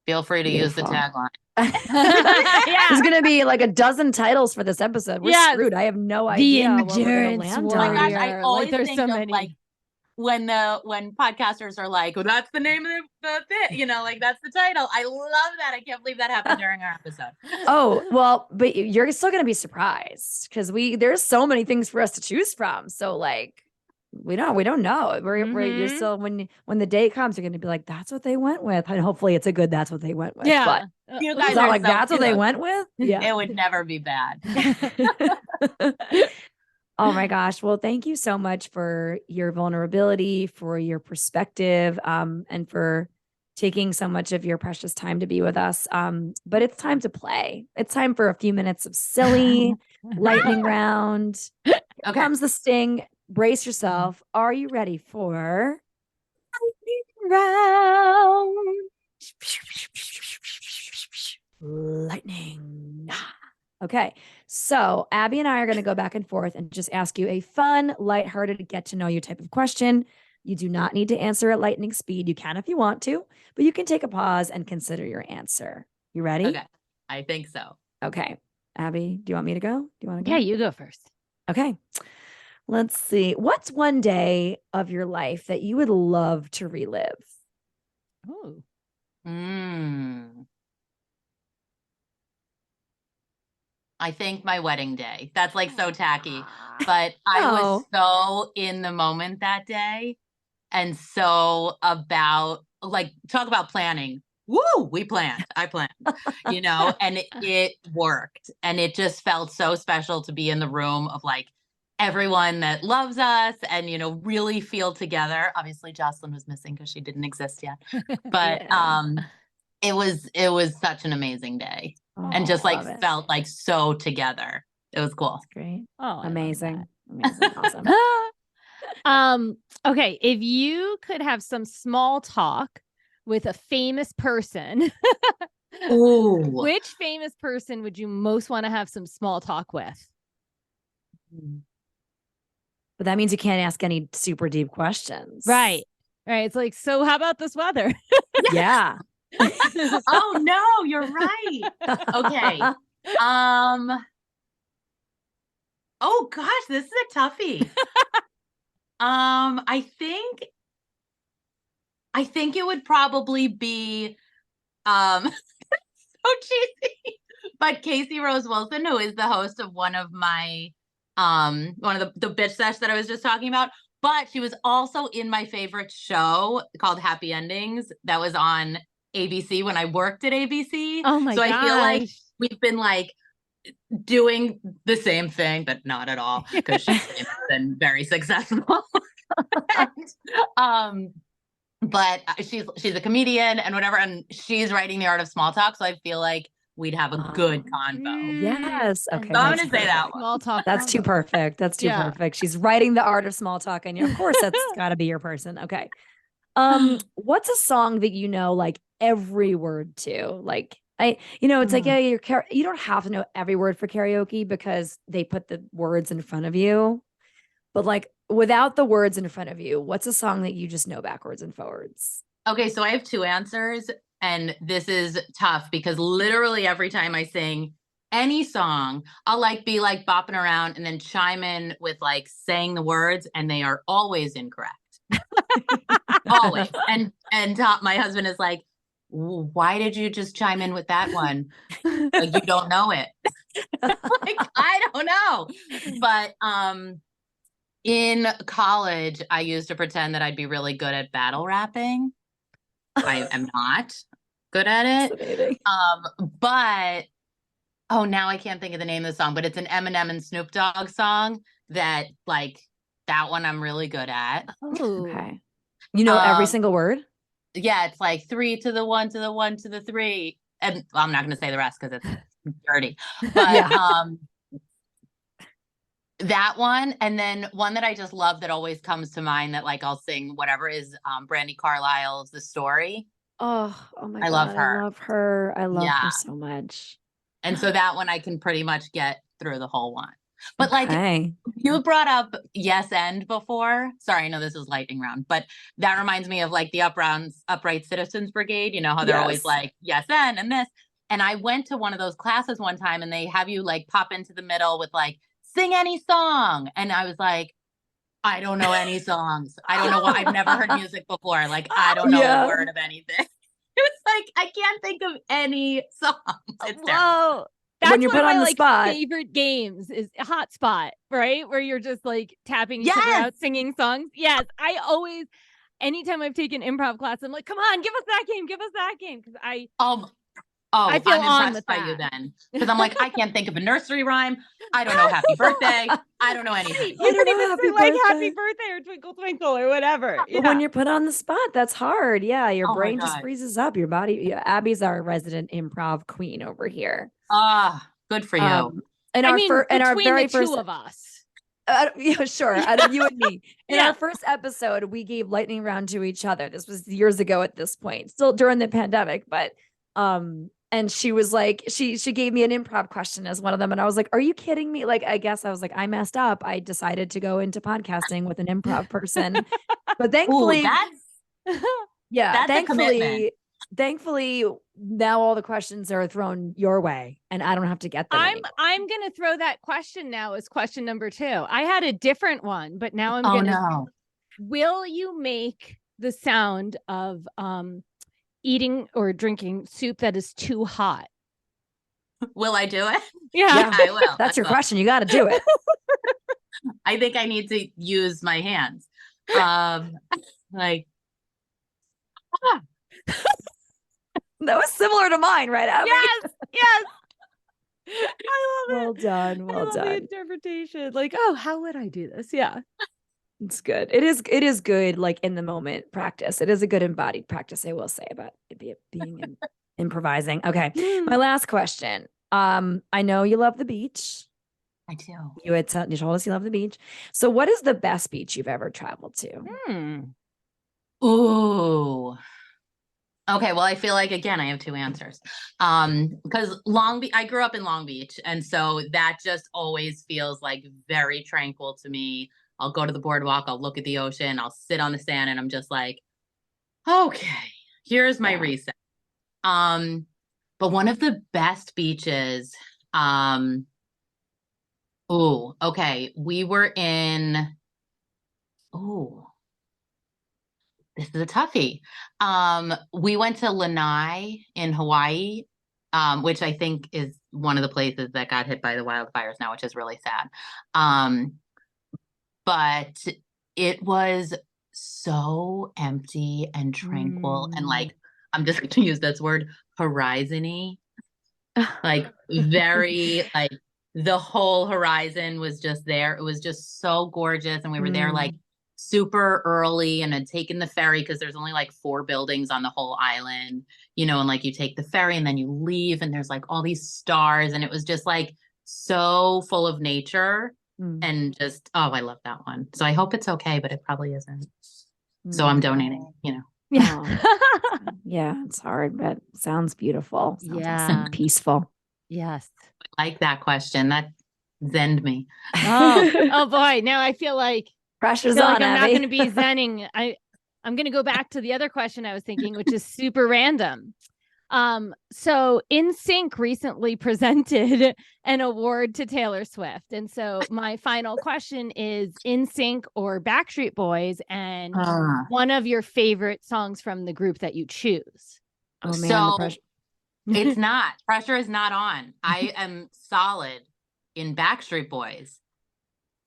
Feel free to use the tagline. There's going to be like a dozen titles for this episode. We're screwed. I have no idea what we're going to land warrior. on. My gosh, I always there's think so of many. like when podcasters are like, well, that's the name of the bit, like that's the title. I love that. I can't believe that happened during our episode. Oh, well, but you're still going to be surprised because there's so many things for us to choose from. So like, we don't know. You're still, when the day comes, you're going to be like, that's what they went with. And hopefully it's a good, that's what they went with. Yeah. But You it's not like that's what they went with. Yeah. It would never be bad. Oh my gosh. Well, thank you so much for your vulnerability, for your perspective, and for taking so much of your precious time to be with us. But it's time to play. It's time for a few minutes of silly lightning round. Here comes the sting. Brace yourself. Are you ready for lightning round? Lightning. Okay, so Abby and I are going to go back and forth and just ask you a fun, lighthearted, get to know you type of question. You do not need to answer at lightning speed. You can if you want to, but you can take a pause and consider your answer. You ready? Okay, I think so. Okay, Abby, do you want me to go? Do you want to go? Yeah, you go first. Okay, let's see. What's one day of your life that you would love to relive? Oh. I think my wedding day. That's like so tacky, but I was so in the moment that day and so about like, talk about planning. Woo, we planned. I planned, and it worked. And it just felt so special to be in the room of like everyone that loves us and, really feel together. Obviously Jocelyn was missing because she didn't exist yet, but it was such an amazing day. And just like felt like so together. It was cool. That's great. Oh, amazing. Awesome. Okay. If you could have some small talk with a famous person, which famous person would you most want to have some small talk with? But that means you can't ask any super deep questions. Right. It's like, so how about this weather? Yeah. Oh no, you're right. Okay. Oh gosh, this is a toughie. I think it would probably be so cheesy, but Casey Rose Wilson, who is the host of one of my one of the bitch sesh that I was just talking about, but she was also in my favorite show called Happy Endings that was on ABC when I worked at ABC. Oh my gosh. I feel like we've been like doing the same thing, but not at all because she's been very successful. But she's a comedian and whatever, and she's writing The Art of Small Talk. So I feel like we'd have a good convo. Yes. Okay. So I'm going to say that one. Small talk. That's too perfect. That's too perfect. She's writing The Art of Small Talk, and of course that's got to be your person. Okay. What's a song that you know like every word to? Like it's like you don't have to know every word for karaoke because they put the words in front of you. But like without the words in front of you, what's a song that you just know backwards and forwards? Okay, so I have two answers, and this is tough because literally every time I sing any song, I'll like be like bopping around and then chime in with like saying the words, and they are always incorrect. Always. And my husband is like, why did you just chime in with that one? Like, you don't know it. Like, I don't know. But in college, I used to pretend that I'd be really good at battle rapping. I am not good at it. But now I can't think of the name of the song, but it's an Eminem and Snoop Dogg song that, like, that one I'm really good at. Oh, okay. You know every single word? Yeah, it's like 3 to the 1 to the 1 to the 3. And I'm not going to say the rest because it's dirty. But that one, and then one that I just love that always comes to mind that, like, I'll sing whatever is Brandy Carlisle's The Story. Oh my God. Love her. I love her. I love her so much. And so that one I can pretty much get through the whole one. But like, you brought up Yes and before. Sorry, I know this is lightning round, but that reminds me of like the Upright Citizens Brigade. You know how they're always like yes and this. And I went to one of those classes one time and they have you like pop into the middle with like, sing any song. And I was like, I don't know any songs. I don't know what, I've never heard music before. Like, I don't know a word of anything. It was like, I can't think of any songs. Whoa. That's when you're put on the like spot. Favorite games is Hotspot, right? Where you're just like tapping each other out, singing songs. Yes. I always, anytime I've taken improv class, I'm like, come on, give us that game. Give us that game. Cause I feel I'm impressed by you then. Because I'm like, I can't think of a nursery rhyme. I don't know happy birthday. I don't know anything. You can even say like happy birthday or twinkle twinkle or whatever. Yeah. When you're put on the spot, that's hard. Yeah, your brain just freezes up. Your body. Yeah, Abby's our resident improv queen over here. Good for you. And our very first two of us. Yeah, sure. Out of you and me. In our first episode, we gave lightning round to each other. This was years ago at this point, still during the pandemic, but and she was like, she gave me an improv question as one of them. And I was like, are you kidding me? Like, I guess I was like, I messed up. I decided to go into podcasting with an improv person. But thankfully, thankfully, now all the questions are thrown your way and I don't have to get them anymore. I'm going to throw that question now as question number 2. I had a different one, but now I'm going to. Will you make the sound of eating or drinking soup that is too hot? Will I do it? Yeah, I will. That's your question. You got to do it. I think I need to use my hands. Like, that was similar to mine, right, Abby? Yes. I love it. Well done. The interpretation. Like, how would I do this? Yeah. It's good. It is good, like in the moment practice. It is a good embodied practice, I will say, about it being improvising. Okay. My last question. I know you love the beach. I do. You told us you love the beach. So what is the best beach you've ever traveled to? Ooh. Okay, well, I feel like, again, I have 2 answers. Because I grew up in Long Beach, and so that just always feels like very tranquil to me. I'll go to the boardwalk, I'll look at the ocean, I'll sit on the sand, and I'm just like, okay, here's my reset. But one of the best beaches, okay, we were in, this is a toughie. We went to Lanai in Hawaii, which I think is one of the places that got hit by the wildfires now, which is really sad. But it was so empty and tranquil and like, I'm just going to use this word, horizon-y. Like very, like the whole horizon was just there. It was just so gorgeous. And we were there like super early and had taken the ferry because there's only like 4 buildings on the whole island, you know, and like you take the ferry and then you leave and there's like all these stars. And it was just like so full of nature. And just, I love that one. So I hope it's okay, but it probably isn't. So I'm donating, you know. Yeah. Yeah, it's hard, but sounds beautiful. Sounds peaceful. Yes. I like that question. That zened me. Oh boy. Now I feel like pressure's on. I'm not going to be zenning. I'm going to go back to the other question I was thinking, which is super random. So NSYNC recently presented an award to Taylor Swift. And so my final question is NSYNC or Backstreet Boys, and one of your favorite songs from the group that you choose. Oh man, the So pressure. it's not. Pressure is not on. I am solid in Backstreet Boys.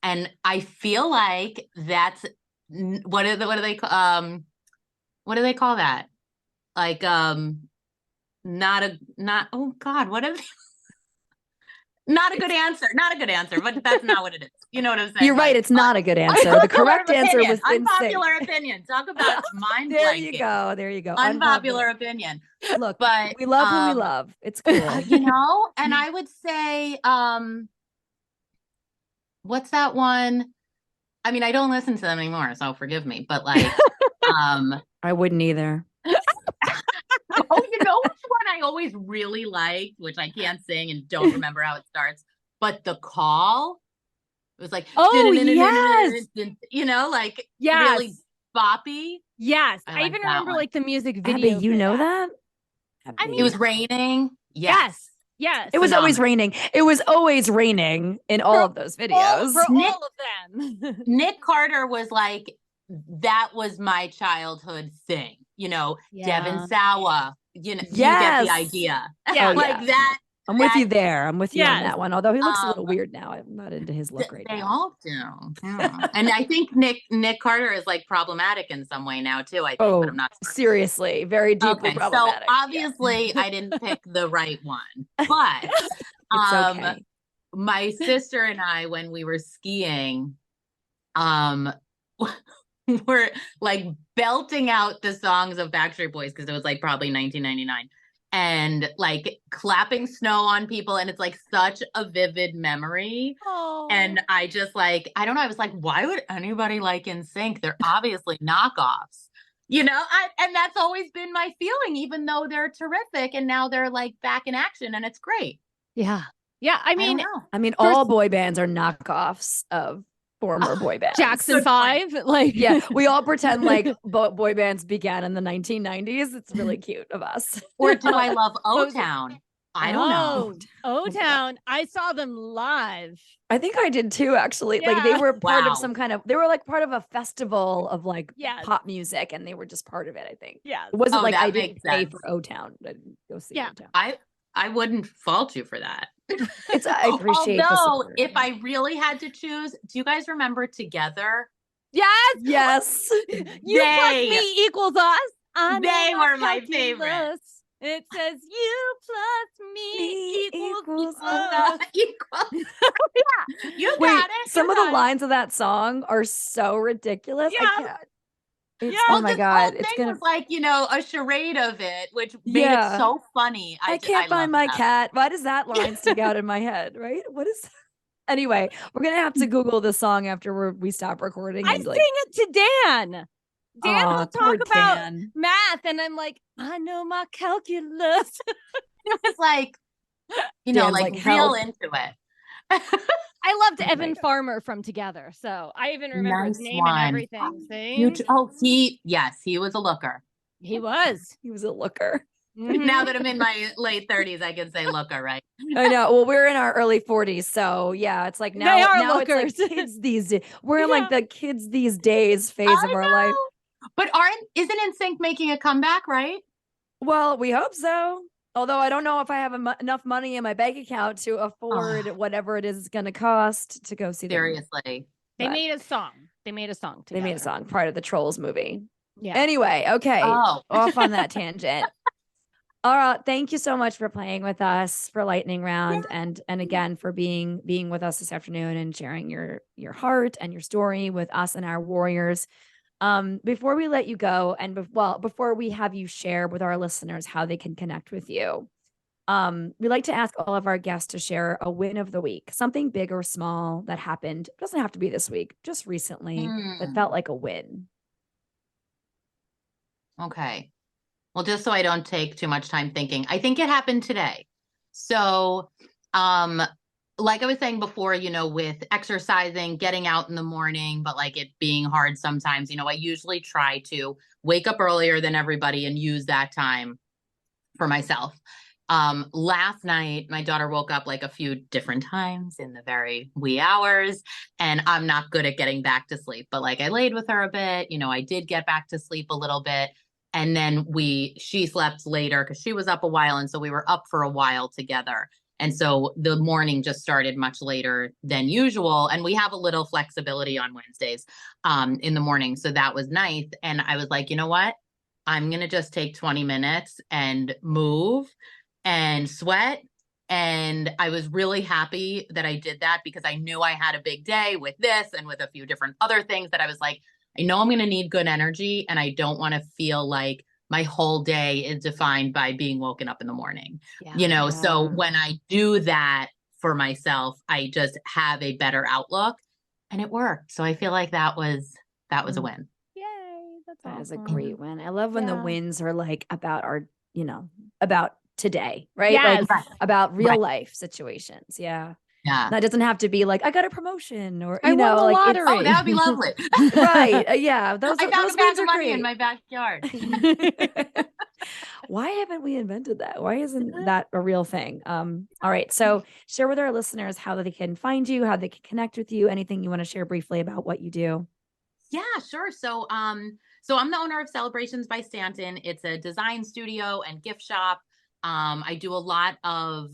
And I feel like that's what do they call that? Like not oh God, what is not a good answer. Not a good answer, but that's not what it is. You know what I'm saying? You're right. Like, It's not a good answer. The correct answer was unpopular opinion. Talk about mind There blanking. you go. There you go. Unpopular opinion. Look, but we love who we love. It's cool. You know, and I would say, what's that one? I mean, I don't listen to them anymore, so forgive me. But like, I wouldn't either. Oh, you know which one I always really liked, which I can't sing and don't remember how it starts. But The Call, it was like, oh yes, you know, like yes. really boppy. Yes, I even remember one. like the music video. Abby, you know that? I mean, it was raining. Yes. It was always raining. It was always raining in all of those videos. For all of them. Nick Carter was like, that was my childhood thing. You know, Devin Sawa, you know, you get the idea. Yeah. Like that. I'm with you there. I'm with you on Yes. that one. Although he looks a little weird now. I'm not into his look right They now. all do. Yeah. And I think Nick Carter is like problematic in some way now too, I think, but I'm not sure. Seriously, very deeply problematic. So obviously I didn't pick the right one. But it's okay. My sister and I, when we were skiing, were like belting out the songs of Backstreet Boys because it was like probably 1999. And like clapping snow on people, and it's like such a vivid memory. Oh. And I just like, I don't know, I was like, why would anybody like NSYNC? They're obviously knockoffs, you know. And that's always been my feeling, even though they're terrific and now they're like back in action and it's great. Yeah I mean all boy bands are knockoffs of former boy bands. Jackson 5, like we all pretend like boy bands began in the 1990s. It's really cute of us. Or do I love O-Town? I don't know. O-Town. I saw them live. I think I did too, actually. Yeah. Like they were part of some kind of, they were like part of a festival of like pop music, and they were just part of it, I think. Yeah. It wasn't like I didn't pay for O-Town. I didn't go see O-Town. I wouldn't fault you for that. I appreciate Although, if I really had to choose, do you guys remember Together? Yes. You plus me equals us. They were my favorite. It says you plus me equals us. Yeah, you got it. Some of the lines of that song are so ridiculous. Yeah. I can't. Oh my God. It's was like, you know, a charade of it, which made it so funny. I can't find my cat. Why does that line stick out in my head? Right? What is Anyway, we're gonna have to Google the song after we stop recording. I sing it to Dan. Dan will talk about math, and I'm like, I know my calculus. It was like, you know, like real into it. I loved Evan Farmer from Together, so I even remember his name and everything. See? He was a looker. He was a looker. Mm-hmm. Now that I'm in my late 30s, I can say looker, right? I know. Well, we're in our early 40s, so yeah, it's like now, they are now lookers. It's like kids these days. We're in like the kids these days phase of our life. But isn't NSYNC making a comeback, right? Well, we hope so. Although I don't know if I have enough money in my bank account to afford whatever it is it's going to cost to go see them. Seriously. They made a song. Together. They made a song, part of the Trolls movie. Yeah. Anyway, okay. Off on that tangent. All right. Thank you so much for playing with us for Lightning Round, and again for being with us this afternoon and sharing your heart and your story with us and our warriors. Before we let you go, and before we have you share with our listeners how they can connect with you, we like to ask all of our guests to share a win of the week, something big or small that happened. It doesn't have to be this week, just recently, that felt like a win. Okay. Well, just so I don't take too much time thinking, I think it happened today. So, like I was saying before, you know, with exercising, getting out in the morning, but like it being hard sometimes, you know, I usually try to wake up earlier than everybody and use that time for myself. Last night, my daughter woke up like a few different times in the very wee hours, and I'm not good at getting back to sleep, but like I laid with her a bit, you know, I did get back to sleep a little bit. And then she slept later because she was up a while. And so we were up for a while together. And so the morning just started much later than usual. And we have a little flexibility on Wednesdays in the morning. So that was nice. And I was like, you know what? I'm going to just take 20 minutes and move and sweat. And I was really happy that I did that because I knew I had a big day with this and with a few different other things that I was like, I know I'm going to need good energy and I don't want to feel like my whole day is defined by being woken up in the morning, So when I do that for myself, I just have a better outlook and it worked. So I feel like that was a win. Yay. That's That awesome. is a great win. I love when the wins are like about about today, right? Yes. Like about real life situations. Yeah. Yeah. That doesn't have to be like, I got a promotion or, I won the like lottery. Oh, that would be lovely. Right. Yeah. Those I found those a bag wins of are money great. in my backyard. Why haven't we invented that? Why isn't that a real thing? All right. So share with our listeners how they can find you, how they can connect with you, anything you want to share briefly about what you do. Yeah, sure. So I'm the owner of Celebrations by Stanton. It's a design studio and gift shop. I do a lot of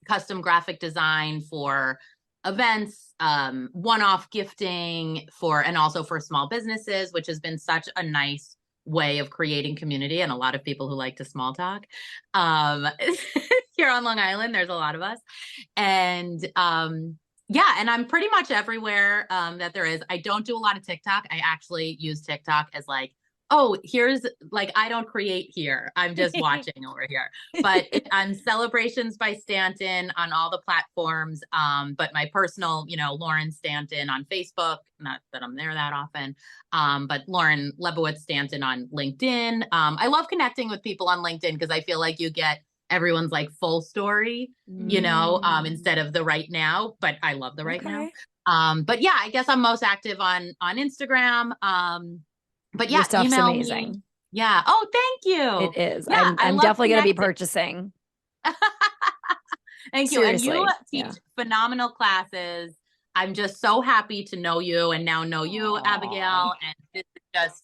custom graphic design for events, one-off gifting and also for small businesses, which has been such a nice way of creating community and a lot of people who like to small talk. Here on Long Island, there's a lot of us. And and I'm pretty much everywhere that there is. I don't do a lot of TikTok. I actually use TikTok as like, oh, here's like, I don't create here. I'm just watching over here. But I'm Celebrations by Stanton on all the platforms. But my personal, Lauren Stanton on Facebook, not that I'm there that often. But Lauren Lebowitz Stanton on LinkedIn. I love connecting with people on LinkedIn because I feel like you get everyone's like full story, instead of the right now, but I love the right now. But yeah, I guess I'm most active on Instagram. But yeah, your stuff's email amazing. Me. Yeah. Oh, thank you. It is. Yeah, I'm definitely going to be purchasing. Thank Seriously. you. And you teach phenomenal classes. I'm just so happy to know you and now know you, Abigail. And this is just,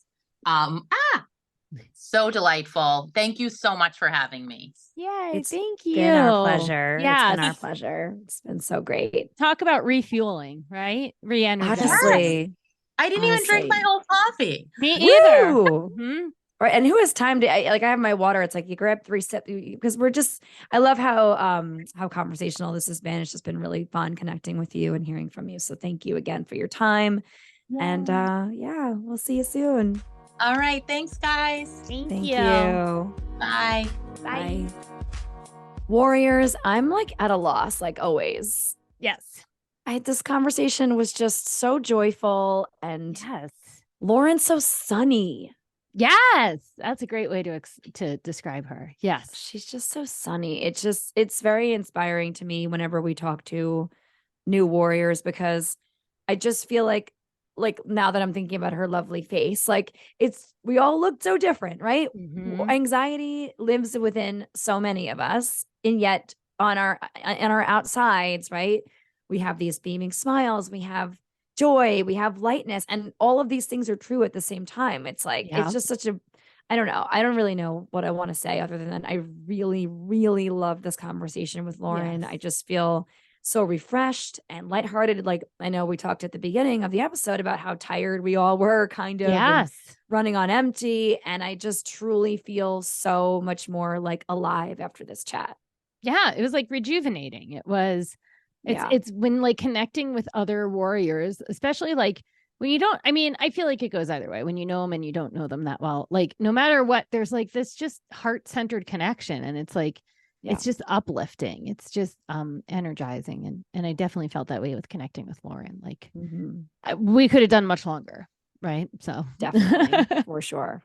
so delightful. Thank you so much for having me. Yay, thank you. It's been our pleasure. Yeah, it's been our pleasure. It's been so great. Talk about refueling, right? Re-energizing. Honestly. I didn't even drink my whole coffee. Me either. Mm-hmm. Right. And who has time to I have my water. It's like you grab 3 sips because I love how conversational this has been. It's just been really fun connecting with you and hearing from you. So thank you again for your time. Yeah. And we'll see you soon. All right. Thanks, guys. Thank you. Bye. Bye. Warriors, I'm like at a loss, like always. Yes. This conversation was just so joyful and Lauren's so sunny. Yes. That's a great way to describe her. Yes. She's just so sunny. It's very inspiring to me whenever we talk to new warriors because I just feel like now that I'm thinking about her lovely face, like we all look so different, right? Mm-hmm. Anxiety lives within so many of us. And yet on our outsides, right? We have these beaming smiles, we have joy, we have lightness, and all of these things are true at the same time. It's like, it's just such I don't know. I don't really know what I want to say other than I really, really love this conversation with Lauren. Yes. I just feel so refreshed and lighthearted. Like I know we talked at the beginning of the episode about how tired we all were kind of running on empty. And I just truly feel so much more like alive after this chat. Yeah. It was like rejuvenating. It's when like connecting with other warriors, especially like when you don't, I feel like it goes either way when you know them and you don't know them that well, like no matter what, there's like this just heart-centered connection. And it's like, it's just uplifting. It's just energizing. And I definitely felt that way with connecting with Lauren. Like we could have done much longer. Right. So definitely for sure.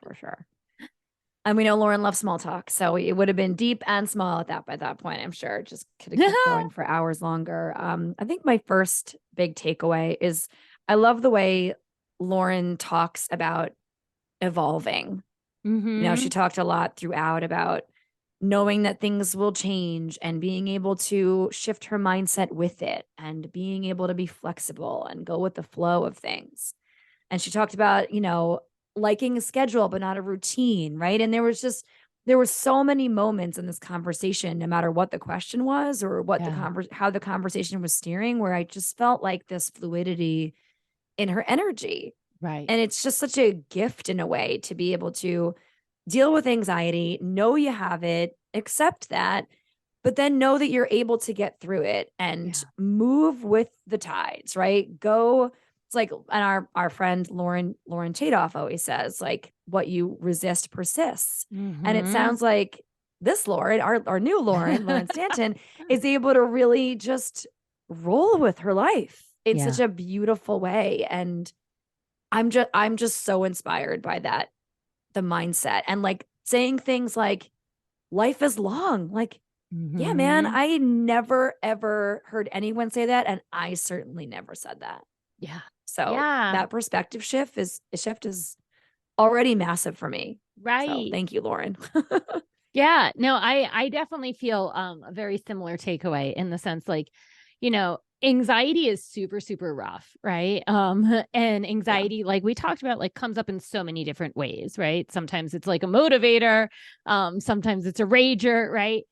And we know Lauren loves small talk. So it would have been deep and small at that point, I'm sure. Just could have kept going for hours longer. I think my first big takeaway is I love the way Lauren talks about evolving. Mm-hmm. She talked a lot throughout about knowing that things will change and being able to shift her mindset with it and being able to be flexible and go with the flow of things. And she talked about, liking a schedule, but not a routine. Right. And there were so many moments in this conversation, no matter what the question was or what how the conversation was steering, where I just felt like this fluidity in her energy. Right. And it's just such a gift in a way to be able to deal with anxiety, know you have it, accept that, but then know that you're able to get through it and move with the tides, right? Go. It's like, and our friend Lauren Chadoff always says, like, what you resist persists. And it sounds like this Lauren, our new Lauren Stanton, is able to really just roll with her life in such a beautiful way. And I'm just so inspired by that, the mindset, and like saying things like life is long. Like, yeah, man, I never, ever heard anyone say that. And I certainly never said that. Yeah. So that perspective shift is already massive for me. Right. So thank you, Lauren. Yeah, no, I definitely feel a very similar takeaway in the sense, like, you know, anxiety is super, super rough, right? And anxiety, like we talked about, like comes up in so many different ways, right? Sometimes it's like a motivator, sometimes it's a rager, right?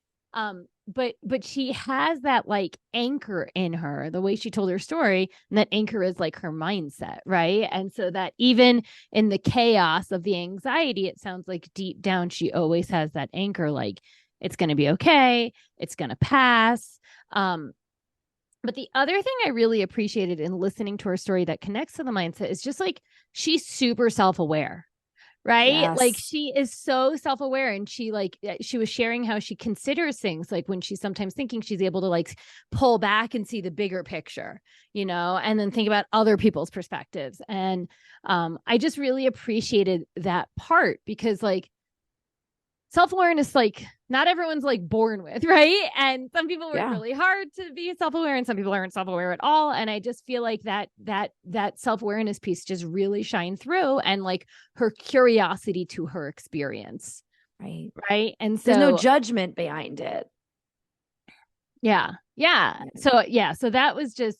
But she has that like anchor in her, the way she told her story, and that anchor is like her mindset, right? And so that even in the chaos of the anxiety, it sounds like deep down she always has that anchor, like it's going to be okay, it's going to pass. But the other thing I really appreciated in listening to her story that connects to the mindset is just like she's super self-aware, right? Yes. Like she is so self-aware, and she was sharing how she considers things, like when she's sometimes thinking, she's able to like pull back and see the bigger picture, you know, and then think about other people's perspectives. And I just really appreciated that part, because like self-awareness, like not everyone's like born with, right? And some people work really hard to be self-aware, and some people aren't self-aware at all. And I just feel like that self-awareness piece just really shined through, and like her curiosity to her experience. Right. And so there's no judgment behind it. Yeah. So that was just,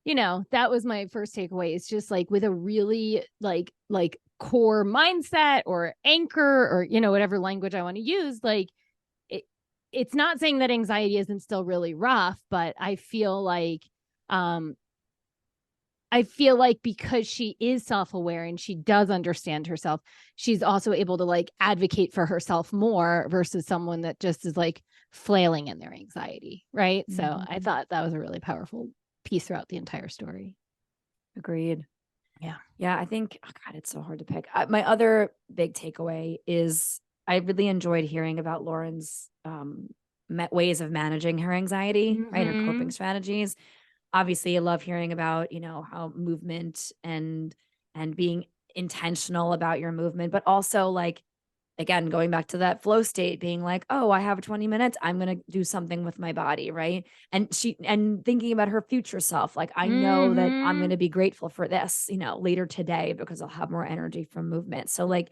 you know, that was my first takeaway. It's just like with a really like core mindset or anchor, or, you know, whatever language I want to use, like it's not saying that anxiety isn't still really rough, but I feel like because she is self-aware and she does understand herself, she's also able to like advocate for herself more versus someone that just is like flailing in their anxiety. Right. So I thought that was a really powerful piece throughout the entire story. Agreed. Yeah. I think, oh God, it's so hard to pick. My other big takeaway is I really enjoyed hearing about Lauren's ways of managing her anxiety, right? Her coping strategies. Obviously, I love hearing about, you know, how movement and being intentional about your movement, but also like, again, going back to that flow state, being like, oh, I have 20 minutes. I'm going to do something with my body. Right. And thinking about her future self, like, I know that I'm going to be grateful for this, you know, later today, because I'll have more energy from movement. So like,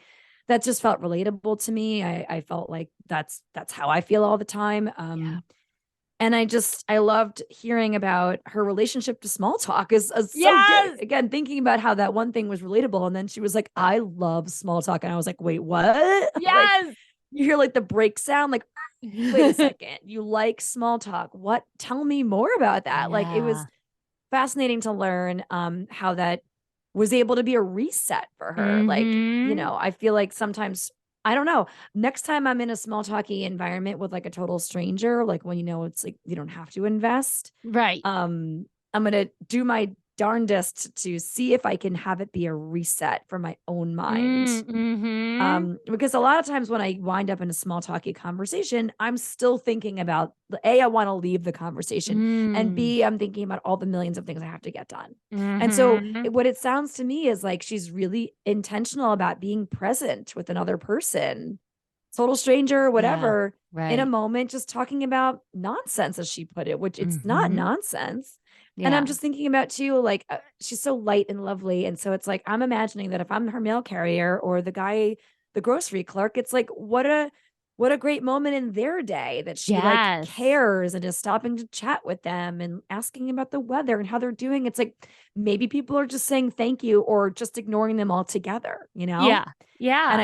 that just felt relatable to me. I felt like that's how I feel all the time. And I loved hearing about her relationship to small talk is so good. Again, thinking about how that one thing was relatable. And then she was like, I love small talk. And I was like, wait, what? Yes. Like, you hear like the break sound, like, wait a second, you like small talk. What? Tell me more about that. Like, it was fascinating to learn how that was able to be a reset for her. Like, you know, I feel like sometimes, I don't know, next time I'm in a small talky environment with like a total stranger, like when, you know, it's like, you don't have to invest. Right. I'm going to do my darndest to see if I can have it be a reset for my own mind. Because a lot of times when I wind up in a small talky conversation, I'm still thinking about A, I want to leave the conversation, and B, I'm thinking about all the millions of things I have to get done. And so what it sounds to me is like she's really intentional about being present with another person, total stranger, whatever, in a moment, just talking about nonsense, as she put it, which it's not nonsense. And I'm just thinking about too, like, she's so light and lovely. And so it's like, I'm imagining that if I'm her mail carrier or the guy, the grocery clerk, it's like, what a what a great moment in their day that she like cares and is stopping to chat with them and asking about the weather and how they're doing. It's like, maybe people are just saying thank you or just ignoring them altogether, you know? Yeah. Yeah. And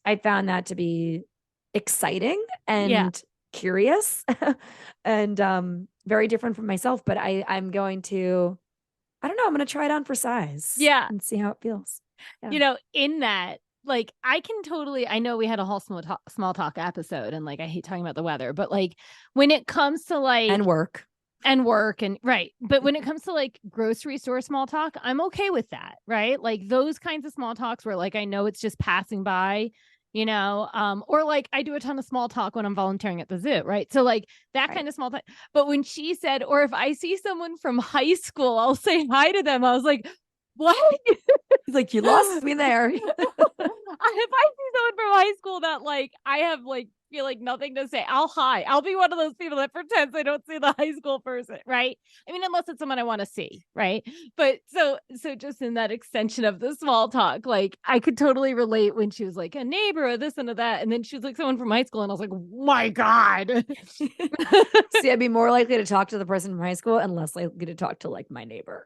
I found that to be exciting and curious and very different from myself, but I'm going to, I don't know, I'm going to try it on for size. Yeah. And see how it feels. Yeah. You know, in that, like, I know we had a whole small talk episode and like, I hate talking about the weather, but like when it comes to like, and work and right. But when it comes to like grocery store small talk, I'm okay with that. Right. Like those kinds of small talks where like, I know it's just passing by, you know, or like I do a ton of small talk when I'm volunteering at the zoo. Right. So like that kind of small talk. But when she said, or if I see someone from high school, I'll say hi to them. I was like, what? He's like, you lost me there. If I see someone from high school that like I have like feel like nothing to say, I'll be one of those people that pretends I don't see the high school person, right? I mean, unless it's someone I want to see, right? But so just in that extension of the small talk, like I could totally relate when she was like a neighbor or this and that, and then she was like someone from high school, and I was like, my God. See, I'd be more likely to talk to the person from high school and less likely to talk to like my neighbor.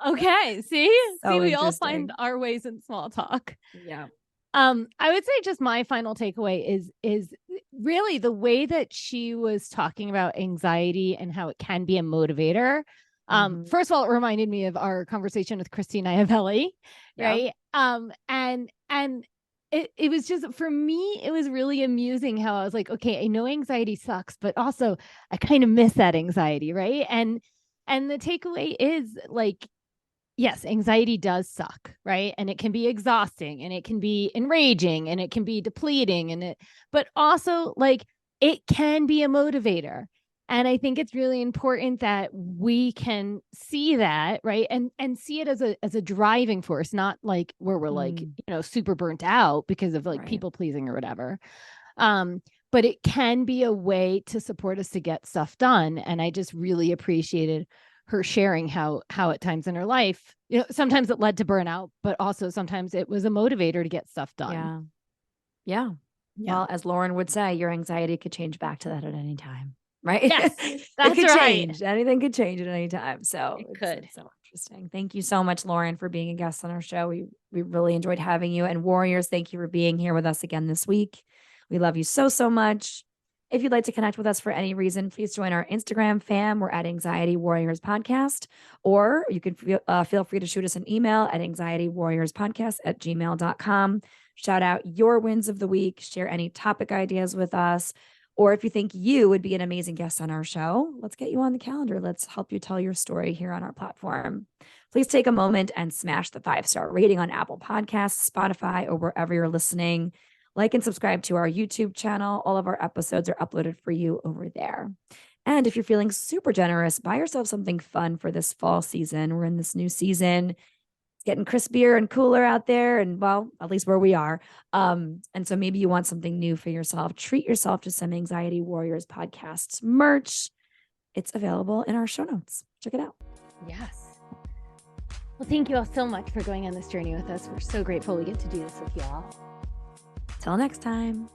Okay. See, we all find our ways in small talk. Yeah. I would say just my final takeaway is really the way that she was talking about anxiety and how it can be a motivator. First of all, it reminded me of our conversation with Christina Iavelli, right? And it was just, for me, it was really amusing how I was like, okay, I know anxiety sucks, but also I kind of miss that anxiety, right? And the takeaway is like, yes, anxiety does suck, right? And it can be exhausting and it can be enraging and it can be depleting but also like it can be a motivator. And I think it's really important that we can see that, right? And see it as a driving force, not like where we're like, you know, super burnt out because of like people pleasing or whatever. But it can be a way to support us to get stuff done. And I just really appreciated her sharing how at times in her life, you know, sometimes it led to burnout, but also sometimes it was a motivator to get stuff done. Yeah. Well, as Lauren would say, your anxiety could change back to that at any time, right? Yes, that's it could right. change. Anything could change at any time. So it's so interesting. Thank you so much, Lauren, for being a guest on our show. We really enjoyed having you. And Warriors, thank you for being here with us again this week. We love you so, so much. If you'd like to connect with us for any reason, please join our Instagram fam. We're at Anxiety Warriors Podcast, or you can feel free to shoot us an email at anxietywarriorspodcast@gmail.com. Shout out your wins of the week, share any topic ideas with us, or if you think you would be an amazing guest on our show, let's get you on the calendar. Let's help you tell your story here on our platform. Please take a moment and smash the 5-star rating on Apple Podcasts, Spotify, or wherever you're listening. Like and subscribe to our YouTube channel. All of our episodes are uploaded for you over there. And if you're feeling super generous, buy yourself something fun for this fall season. We're in this new season. It's getting crispier and cooler out there, and well, at least where we are. And so maybe you want something new for yourself. Treat yourself to some Anxiety Warriors Podcasts merch. It's available in our show notes. Check it out. Yes. Well, thank you all so much for going on this journey with us. We're so grateful we get to do this with you all. Till next time.